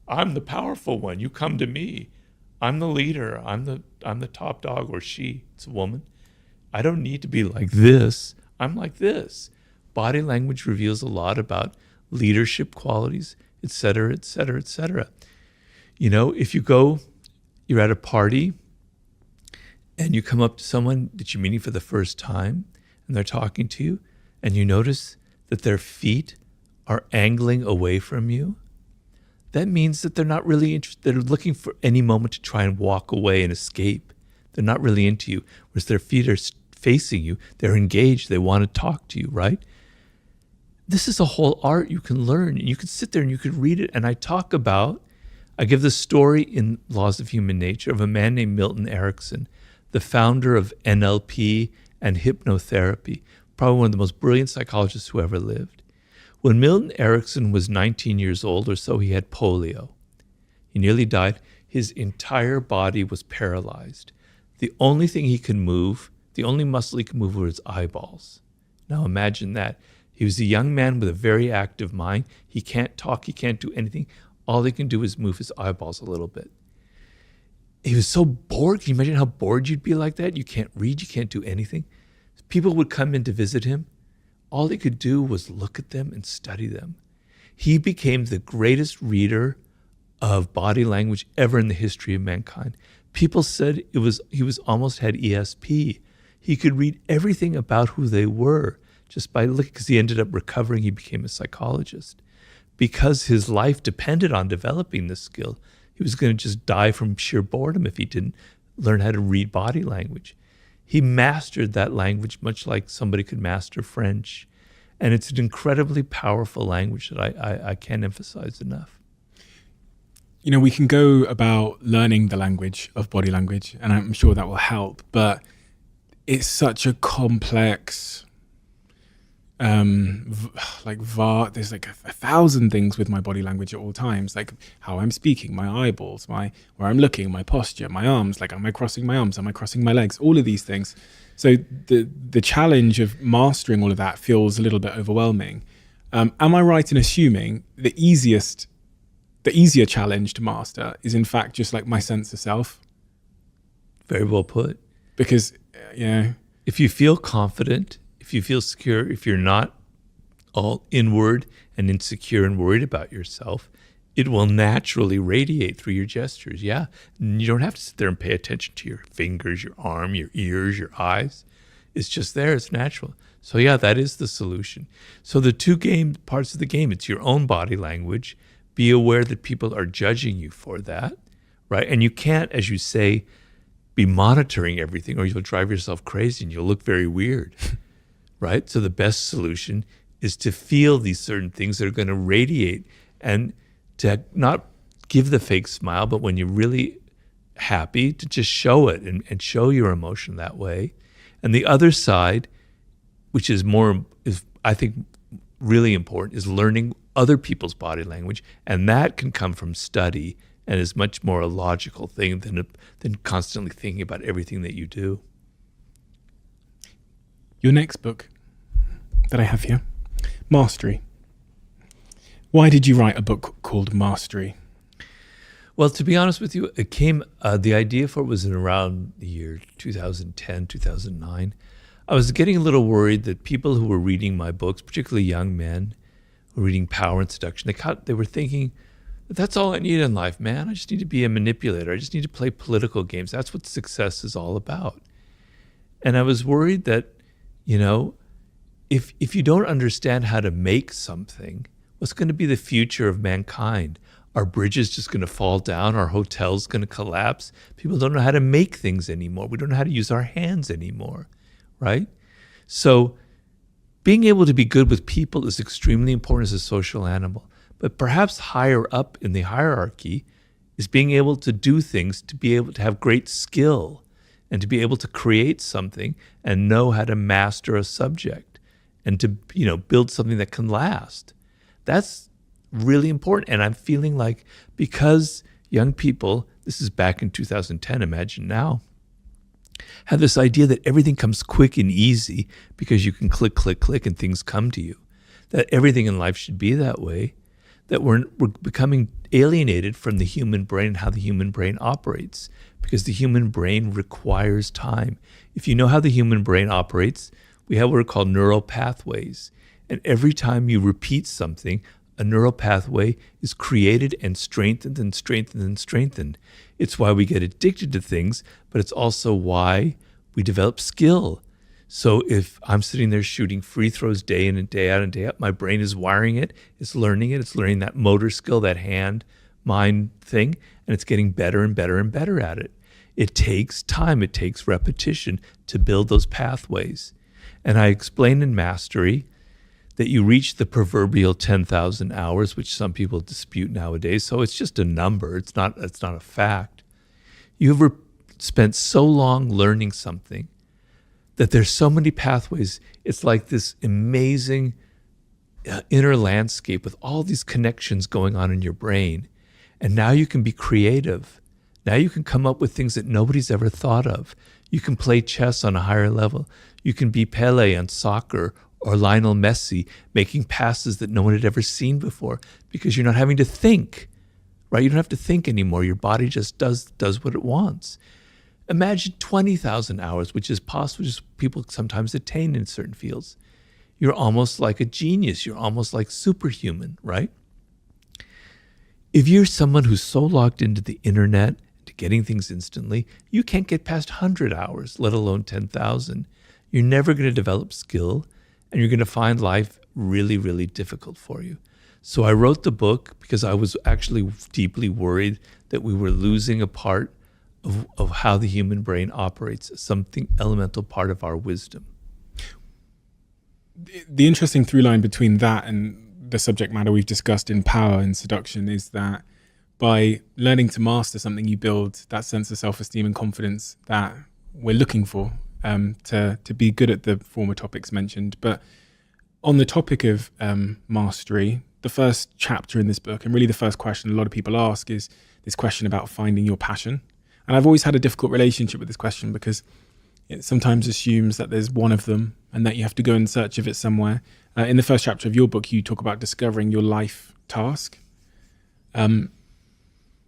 I'm the powerful one, you come to me. I'm the leader, I'm the top dog, or she, it's a woman. I don't need to be like this, I'm like this. Body language reveals a lot about leadership qualities, et cetera, et cetera, et cetera. If you're at a party and you come up to someone that you're meeting for the first time and they're talking to you and you notice that their feet are angling away from you, that means that they're not really interested. They're looking for any moment to try and walk away and escape. They're not really into you. Whereas their feet are facing you, they're engaged, they want to talk to you, right? This is a whole art you can learn. And you can sit there and you can read it. And I give the story in Laws of Human Nature of a man named Milton Erickson, the founder of NLP and hypnotherapy, probably one of the most brilliant psychologists who ever lived. When Milton Erickson was 19 years old or so, he had polio. He nearly died. His entire body was paralyzed. The only thing he could move, the only muscle he could move were his eyeballs. Now imagine that. He was a young man with a very active mind. He can't talk, he can't do anything. All he can do is move his eyeballs a little bit. He was so bored. Can you imagine how bored you'd be like that? You can't read, you can't do anything. People would come in to visit him. All he could do was look at them and study them. He became the greatest reader of body language ever in the history of mankind. People said he was almost had ESP. He could read everything about who they were just by looking, because he ended up recovering. He became a psychologist. Because his life depended on developing this skill, he was going to just die from sheer boredom if he didn't learn how to read body language. He mastered that language much like somebody could master French. And it's an incredibly powerful language that I can't emphasize enough. We can go about learning the language of body language, and I'm sure that will help, but it's such a complex, there's like 1,000 things with my body language at all times, like how I'm speaking, my eyeballs, where I'm looking, my posture, my arms, like am I crossing my arms, am I crossing my legs, all of these things. So the challenge of mastering all of that feels a little bit overwhelming. Am I right in assuming the easier challenge to master is in fact just like my sense of self? Very well put. Because, if you feel confident, if you feel secure, if you're not all inward and insecure and worried about yourself, it will naturally radiate through your gestures. Yeah. You don't have to sit there and pay attention to your fingers, your arm, your ears, your eyes. It's just there. It's natural. So yeah, that is the solution. So the two parts of the game, it's your own body language. Be aware that people are judging you for that, right? And you can't, as you say, be monitoring everything or you'll drive yourself crazy and you'll look very weird, right? So the best solution is to feel these certain things that are going to radiate and to not give the fake smile, but when you're really happy, to just show it and show your emotion that way. And the other side, which is I think really important, is learning other people's body language, and that can come from study and is much more a logical thing than constantly thinking about everything that you do. Your next book that I have here, Mastery. Why did you write a book called Mastery? Well, to be honest with you, it came, the idea for it was in around the year 2010, 2009. I was getting a little worried that people who were reading my books, particularly young men, who were reading Power and Seduction, they were thinking, that's all I need in life, man. I just need to be a manipulator. I just need to play political games. That's what success is all about. And I was worried that, if you don't understand how to make something, what's going to be the future of mankind? Are bridges just going to fall down? Are hotels going to collapse? People don't know how to make things anymore. We don't know how to use our hands anymore, right? So being able to be good with people is extremely important as a social animal. But perhaps higher up in the hierarchy is being able to do things, to be able to have great skill and to be able to create something and know how to master a subject and to, build something that can last. That's really important. And I'm feeling like, because young people, this is back in 2010, imagine now, have this idea that everything comes quick and easy because you can click, click, click and things come to you, that everything in life should be that way, that we're becoming alienated from the human brain and how the human brain operates, because the human brain requires time. If you know how the human brain operates, we have what are called neural pathways. And every time you repeat something, a neural pathway is created and strengthened and strengthened and strengthened. It's why we get addicted to things, but it's also why we develop skill. So if I'm sitting there shooting free throws day in and day out and day out, my brain is wiring it, it's learning that motor skill, that hand-mind thing, and it's getting better and better and better at it. It takes time, it takes repetition to build those pathways. And I explain in Mastery that you reach the proverbial 10,000 hours, which some people dispute nowadays. So it's just a number. It's not a fact. You've spent so long learning something that there's so many pathways. It's like this amazing inner landscape with all these connections going on in your brain. And now you can be creative. Now you can come up with things that nobody's ever thought of. You can play chess on a higher level. You can be Pele on soccer, or Lionel Messi making passes that no one had ever seen before, because you're not having to think, right? You don't have to think anymore. Your body just does what it wants. Imagine 20,000 hours, which is possible, which people sometimes attain in certain fields. You're almost like a genius. You're almost like superhuman, right? If you're someone who's so logged into the internet, to getting things instantly, you can't get past 100 hours, let alone 10,000. You're never going to develop skill, and you're going to find life really, really difficult for you. So I wrote the book because I was actually deeply worried that we were losing a part of how the human brain operates, something elemental part of our wisdom. The interesting through line between that and the subject matter we've discussed in Power and Seduction is that by learning to master something, you build that sense of self-esteem and confidence that we're looking for, to be good at the former topics mentioned. But on the topic of mastery, the first chapter in this book, and really the first question a lot of people ask, is this question about finding your passion. And I've always had a difficult relationship with this question because it sometimes assumes that there's one of them and that you have to go in search of it somewhere. In the first chapter of your book, you talk about discovering your life task.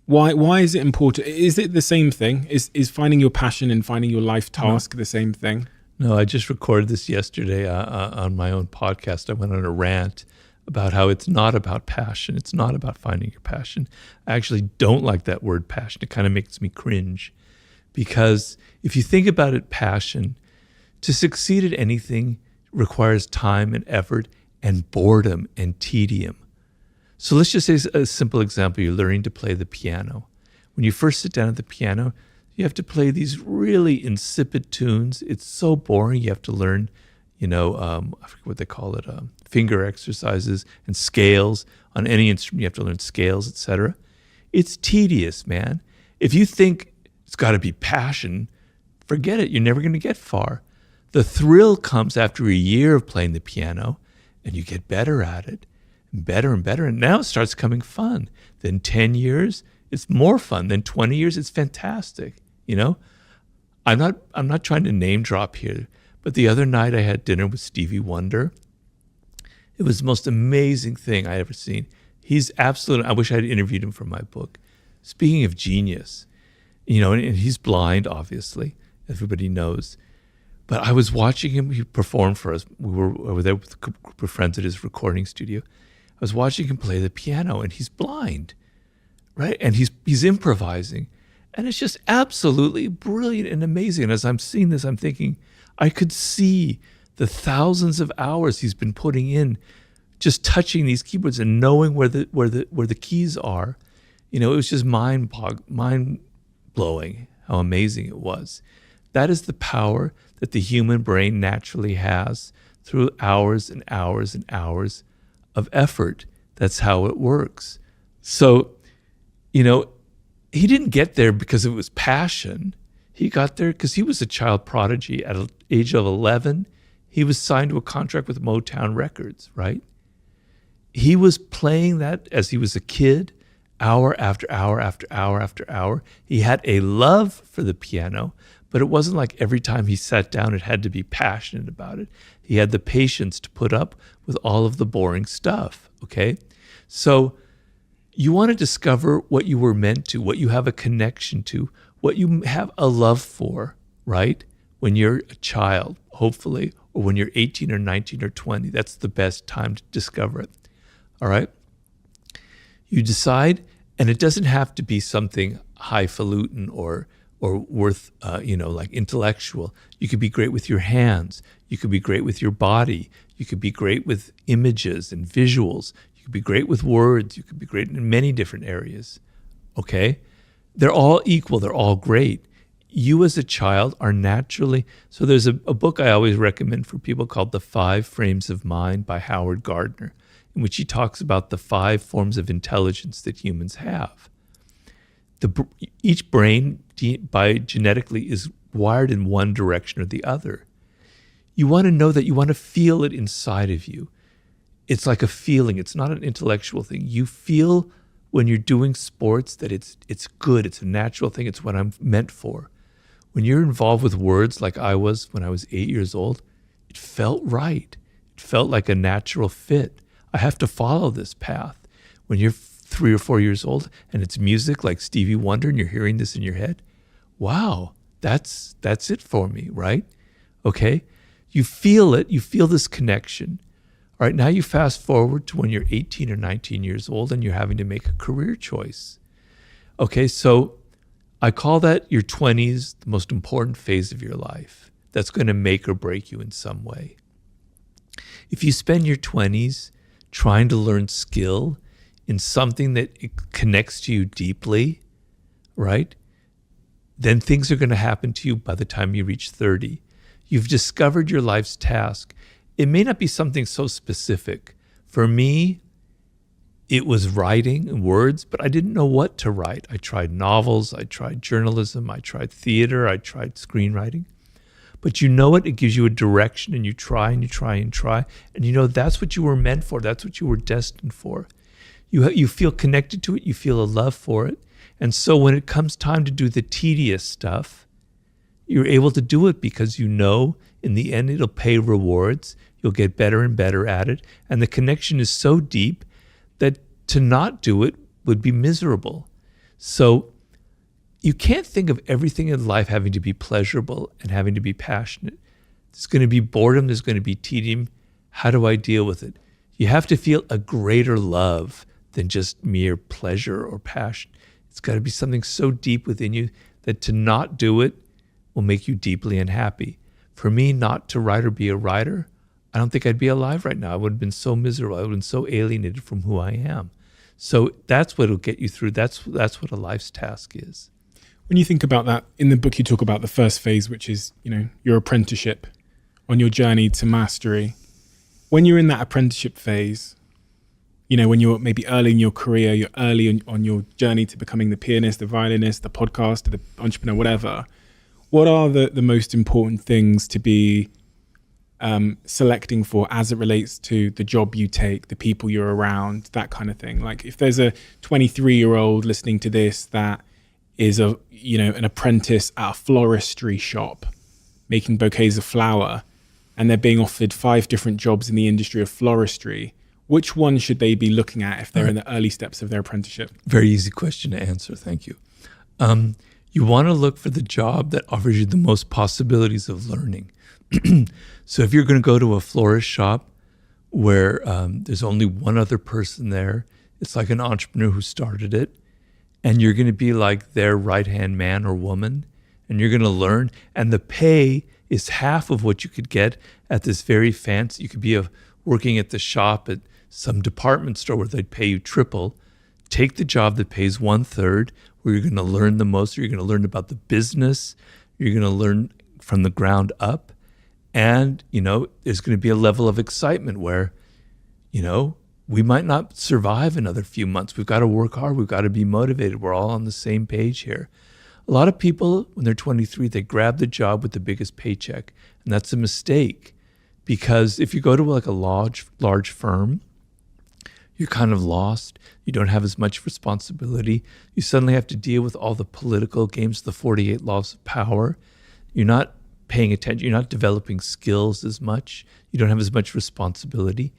Why is it important? Is it the same thing? Is finding your passion and finding your life task the same thing? No, I just recorded this yesterday on my own podcast. I went on a rant about how it's not about passion. It's not about finding your passion. I actually don't like that word passion. It kind of makes me cringe, because if you think about it, passion, to succeed at anything requires time and effort and boredom and tedium. So let's just say a simple example. You're learning to play the piano. When you first sit down at the piano, you have to play these really insipid tunes. It's so boring. You have to learn, I forget what they call it, finger exercises and scales. On any instrument, you have to learn scales, etc. It's tedious, man. If you think it's got to be passion, forget it. You're never going to get far. The thrill comes after a year of playing the piano, and you get better at it, and better and better, and now it starts becoming fun. Then 10 years, it's more fun. Then 20 years, it's fantastic. I'm not trying to name drop here, but the other night I had dinner with Stevie Wonder. It was the most amazing thing I ever seen. He's absolutely, I wish I had interviewed him for my book. Speaking of genius, and he's blind, obviously, everybody knows. But I was watching him, he performed for us. We were there with a group of friends at his recording studio. I was watching him play the piano, and he's blind, right? And he's improvising. And it's just absolutely brilliant and amazing. And as I'm seeing this, I'm thinking, I could see the thousands of hours he's been putting in just touching these keyboards and knowing where the keys are. It was just mind blowing how amazing it was. That is the power that the human brain naturally has through hours and hours and hours of effort. That's how it works. So, he didn't get there because it was passion. He got there because he was a child prodigy. At the age of 11, he was signed to a contract with Motown Records, right? He was playing that as he was a kid, hour after hour after hour after hour. He had a love for the piano, but it wasn't like every time he sat down, it had to be passionate about it. He had the patience to put up with all of the boring stuff, okay? So you want to discover what you were meant to, what you have a connection to, what you have a love for, right? When you're a child, hopefully, or when you're 18 or 19 or 20, that's the best time to discover it, all right? You decide, and it doesn't have to be something highfalutin or worth, like intellectual. You could be great with your hands. You could be great with your body. You could be great with images and visuals. You could be great with words. You could be great in many different areas, okay? They're all equal. They're all great. You as a child are naturally, so there's a book I always recommend for people called The 5 Frames of Mind by Howard Gardner, in which he talks about the 5 forms of intelligence that humans have. Each brain genetically is wired in one direction or the other. You want to know that, you want to feel it inside of you. It's like a feeling. It's not an intellectual thing. You feel when you're doing sports that it's good. It's a natural thing. It's what I'm meant for. When you're involved with words like I was when I was 8 years old, it felt right. It felt like a natural fit. I have to follow this path. When you're 3 or 4 years old and it's music like Stevie Wonder and you're hearing this in your head, wow, that's it for me, right? Okay? You feel it. You feel this connection. All right, now you fast forward to when you're 18 or 19 years old and you're having to make a career choice. Okay, so I call that your 20s, the most important phase of your life. That's going to make or break you in some way. If you spend your 20s trying to learn skill in something that it connects to you deeply, right? Then things are going to happen to you by the time you reach 30. You've discovered your life's task. It may not be something so specific. For me, it was writing and words, but I didn't know what to write. I tried novels, I tried journalism, I tried theater, I tried screenwriting. But it gives you a direction, and you try and you try and try, and that's what you were meant for. That's what you were destined for. You feel connected to it, you feel a love for it. And so when it comes time to do the tedious stuff, you're able to do it because in the end it'll pay rewards. You'll get better and better at it. And the connection is so deep that to not do it would be miserable. So you can't think of everything in life having to be pleasurable and having to be passionate. There's going to be boredom. There's going to be tedium. How do I deal with it? You have to feel a greater love than just mere pleasure or passion. It's got to be something so deep within you that to not do it will make you deeply unhappy. For me, not to write or be a writer, I don't think I'd be alive right now. I would have been so miserable. I would have been so alienated from who I am. So that's what will get you through. That's what a life's task is. When you think about that, in the book you talk about the first phase, which is, your apprenticeship on your journey to mastery. When you're in that apprenticeship phase, when you're maybe early in your career, you're early on your journey to becoming the pianist, the violinist, the podcaster, the entrepreneur, whatever. What are the most important things to be selecting for as it relates to the job you take, the people you're around, that kind of thing? Like if there's a 23-year-old listening to this that is an apprentice at a floristry shop making bouquets of flower, and they're being offered 5 different jobs in the industry of floristry, which one should they be looking at if they're in the early steps of their apprenticeship? Very easy question to answer. Thank you. You want to look for the job that offers you the most possibilities of learning. So if you're going to go to a florist shop where there's only one other person there, it's like an entrepreneur who started it, and you're going to be like their right-hand man or woman, and you're going to learn, and the pay is half of what you could get at this very fancy. You could be working at the shop at some department store where they'd pay you triple. Take the job that pays 1/3, where you're going to learn the most. You're going to learn about the business. You're going to learn from the ground up. And, there's going to be a level of excitement where, we might not survive another few months. We've got to work hard. We've got to be motivated. We're all on the same page here. A lot of people, when they're 23, they grab the job with the biggest paycheck. And that's a mistake, because if you go to like a large firm, you're kind of lost. You don't have as much responsibility. You suddenly have to deal with all the political games, the 48 laws of power. You're not paying attention. You're not developing skills as much. You don't have as much responsibility.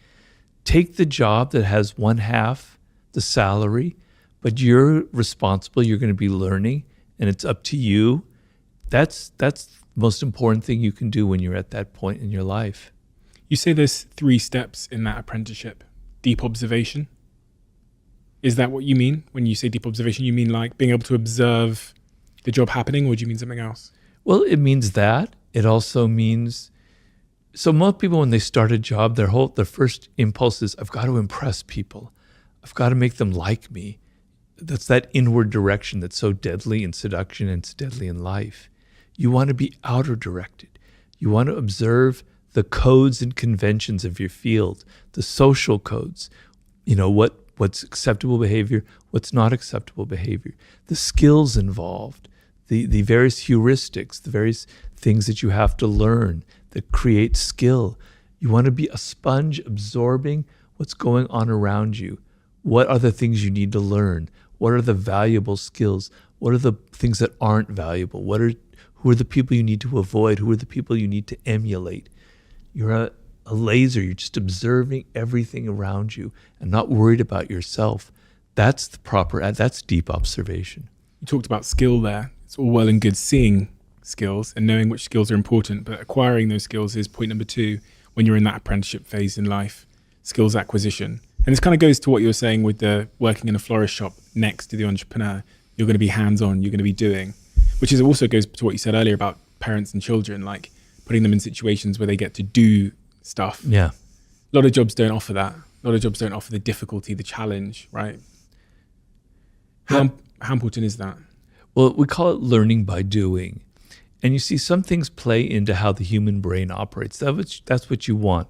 Take the job that has 1/2 the salary, but you're responsible. You're going to be learning, and it's up to you. That's the most important thing you can do when you're at that point in your life. You say there's 3 steps in that apprenticeship. Deep observation. Is that what you mean when you say deep observation? You mean like being able to observe the job happening, or do you mean something else? Well, it means that. It also means, so most people, when they start a job, their first impulse is, I've got to impress people. I've got to make them like me. That's that inward direction that's so deadly in seduction and it's deadly in life. You want to be outer directed. You want to observe the codes and conventions of your field, the social codes, what's acceptable behavior, what's not acceptable behavior, the skills involved, the various heuristics, the various things that you have to learn that create skill. You want to be a sponge absorbing what's going on around you. What are the things you need to learn? What are the valuable skills? What are the things that aren't valuable? Who are the people you need to avoid? Who are the people you need to emulate? You're a laser. You're just observing everything around you and not worried about yourself. That's that's deep observation. You talked about skill there. It's all well and good seeing skills and knowing which skills are important, but acquiring those skills is point number 2 when you're in that apprenticeship phase in life, skills acquisition. And this kind of goes to what you were saying with the working in a florist shop next to the entrepreneur. You're going to be hands-on, you're going to be doing, which is also goes to what you said earlier about parents and children, like putting them in situations where they get to do stuff. Yeah. A lot of jobs don't offer that. A lot of jobs don't offer the difficulty, the challenge, right? How important is that? Well, we call it learning by doing. And you see, some things play into how the human brain operates. That's what you want.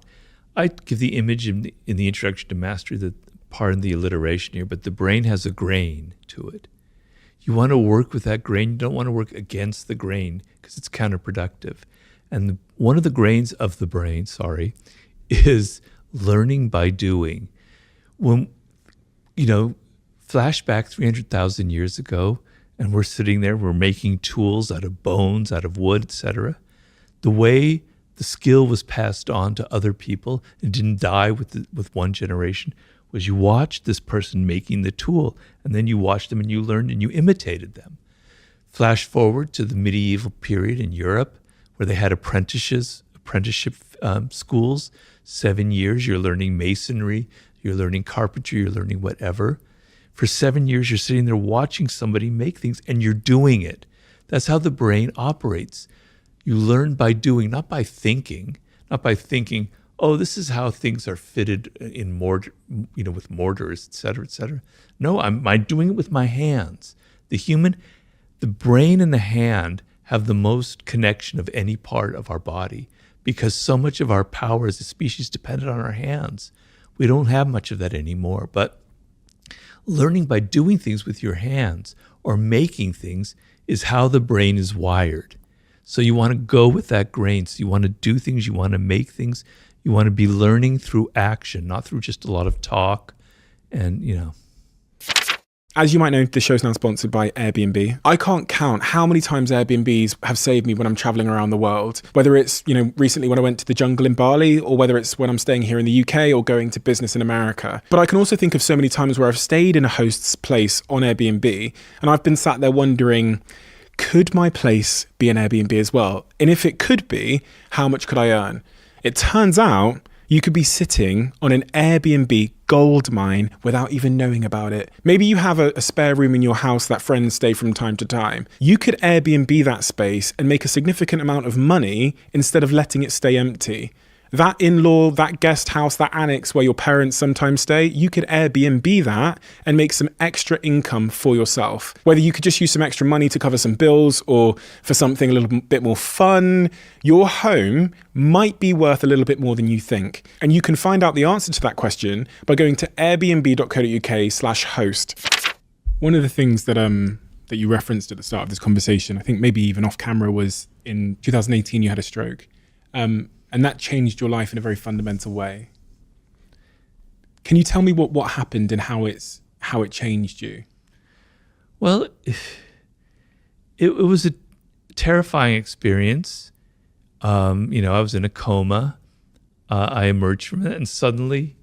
I give the image in the introduction to mastery, pardon the alliteration here, but the brain has a grain to it. You want to work with that grain. You don't want to work against the grain because it's counterproductive. And one of the grains of the brain, is learning by doing. When, flashback 300,000 years ago, and we're sitting there, we're making tools out of bones, out of wood, etc. The way the skill was passed on to other people and didn't die with one generation was you watched this person making the tool, and then you watched them and you learned and you imitated them. Flash forward to the medieval period in Europe, where they had apprenticeship schools, 7 years, you're learning masonry, you're learning carpentry, you're learning whatever. For 7 years, you're sitting there watching somebody make things and you're doing it. That's how the brain operates. You learn by doing, not by thinking, oh, this is how things are fitted in mortar, with mortars, et cetera, et cetera. No, I'm doing it with my hands. The brain and the hand have the most connection of any part of our body because so much of our power as a species depended on our hands. We don't have much of that anymore, but learning by doing things with your hands or making things is how the brain is wired. So you want to go with that grain. So you want to do things, you want to make things, you want to be learning through action, not through just a lot of talk and, As you might know, the show's now sponsored by Airbnb. I can't count how many times Airbnbs have saved me when I'm traveling around the world. Whether it's, recently when I went to the jungle in Bali, or whether it's when I'm staying here in the UK or going to business in America. But I can also think of so many times where I've stayed in a host's place on Airbnb and I've been sat there wondering, could my place be an Airbnb as well? And if it could be, how much could I earn? It turns out You could be sitting on an Airbnb gold mine without even knowing about it. Maybe you have a spare room in your house that friends stay from time to time. You could Airbnb that space and make a significant amount of money instead of letting it stay empty. That in-law, that guest house, that annex where your parents sometimes stay, you could Airbnb that and make some extra income for yourself. Whether you could just use some extra money to cover some bills or for something a little bit more fun, your home might be worth a little bit more than you think. And you can find out the answer to that question by going to airbnb.co.uk/host. One of the things that you referenced at the start of this conversation, I think maybe even off camera, was in 2018 you had a stroke. And that changed your life in a very fundamental way. Can you tell me what happened and how it changed you? Well, it was a terrifying experience. I was in a coma. I emerged from it, and suddenly,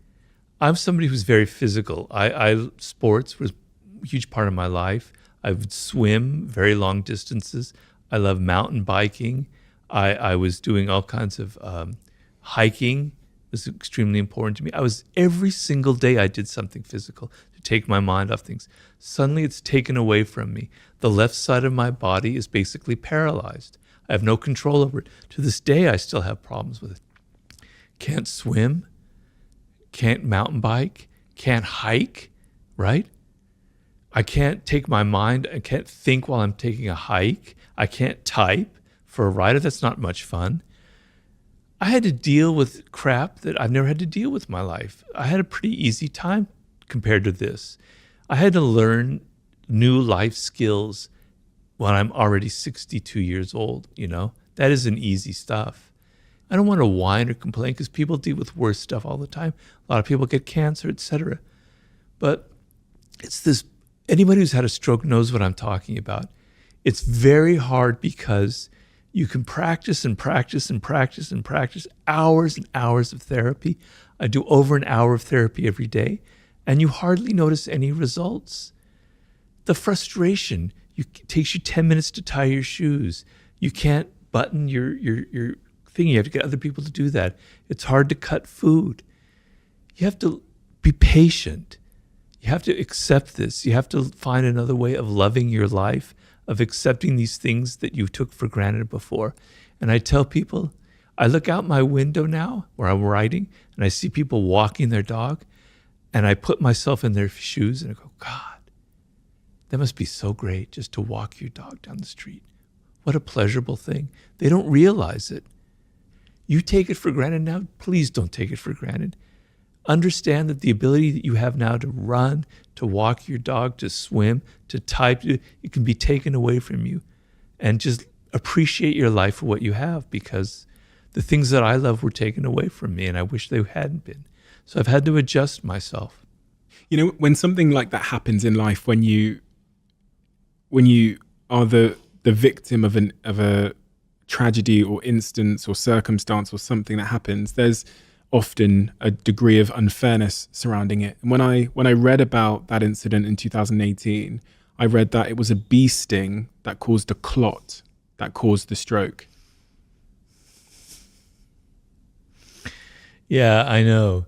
I'm somebody who's very physical. Sports was a huge part of my life. I would swim very long distances. I love mountain biking. I was doing all kinds of hiking. It was extremely important to me. Every single day I did something physical to take my mind off things. Suddenly it's taken away from me. The left side of my body is basically paralyzed. I have no control over it. To this day, I still have problems with it. Can't swim, can't mountain bike, can't hike, right? I can't take my mind, I can't think while I'm taking a hike. I can't type. For a writer, that's not much fun. I had to deal with crap that I've never had to deal with in my life. I had a pretty easy time compared to this. I had to learn new life skills when I'm already 62 years old, That isn't easy stuff. I don't want to whine or complain because people deal with worse stuff all the time. A lot of people get cancer, etc. But anybody who's had a stroke knows what I'm talking about. It's very hard because you can practice and practice and practice and practice hours and hours of therapy. I do over an hour of therapy every day, and you hardly notice any results. The frustration, it takes you 10 minutes to tie your shoes. You can't button your thing. You have to get other people to do that. It's hard to cut food. You have to be patient. You have to accept this. You have to find another way of loving your life, of accepting these things that you took for granted before. And I tell people, I look out my window now where I'm writing and I see people walking their dog, and I put myself in their shoes and I go, God, that must be so great just to walk your dog down the street. What a pleasurable thing. They don't realize it. You take it for granted now. Please don't take it for granted. Understand that the ability that you have now to run, to walk your dog, to swim, to type, it can be taken away from you. And just appreciate your life for what you have, because the things that I love were taken away from me and I wish they hadn't been. So I've had to adjust myself. When something like that happens in life, when you are the victim of a tragedy or instance or circumstance or something that happens, there's often a degree of unfairness surrounding it. And when I read about that incident in 2018, I read that it was a bee sting that caused a clot that caused the stroke. Yeah, I know.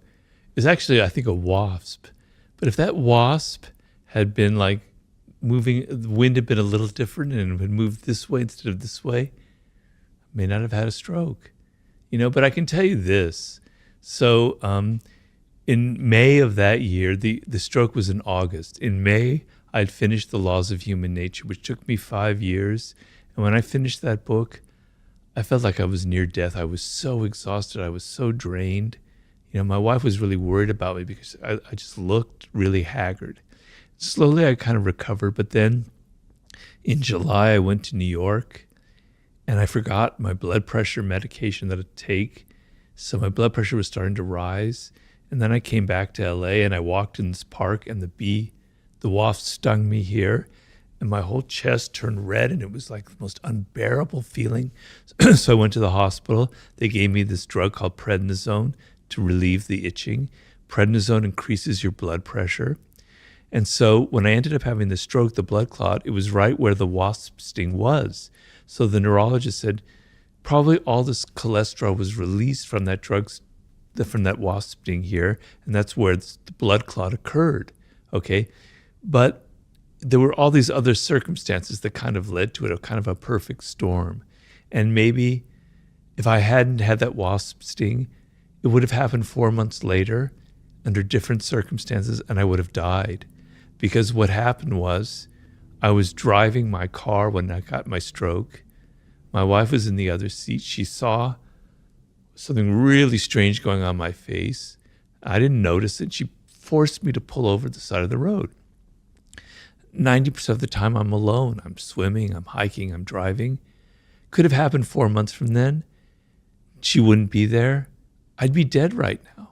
It's actually, I think, a wasp. But if that wasp had been like moving, the wind had been a little different and had moved this way instead of this way, I may not have had a stroke. But I can tell you this. So in May of that year, the stroke was in August. In May, I'd finished The Laws of Human Nature, which took me 5 years. And when I finished that book, I felt like I was near death. I was so exhausted. I was so drained. My wife was really worried about me because I just looked really haggard. Slowly, I kind of recovered. But then in July, I went to New York and I forgot my blood pressure medication that I take. So my blood pressure was starting to rise. And then I came back to LA and I walked in this park and the wasp stung me here. And my whole chest turned red and it was like the most unbearable feeling. So I went to the hospital. They gave me this drug called prednisone to relieve the itching. Prednisone increases your blood pressure. And so when I ended up having the stroke, the blood clot, it was right where the wasp sting was. So the neurologist said, probably all this cholesterol was released from that drug from that wasp sting here, and that's where the blood clot occurred, okay? But there were all these other circumstances that kind of led to it, a kind of a perfect storm. And maybe if I hadn't had that wasp sting, it would have happened 4 months later under different circumstances, and I would have died. Because what happened was I was driving my car when I got my stroke. My wife was in the other seat. She saw something really strange going on my face. I didn't notice it. She forced me to pull over the side of the road. 90% of the time I'm alone. I'm swimming, I'm hiking, I'm driving. Could have happened 4 months from then. She wouldn't be there. I'd be dead right now.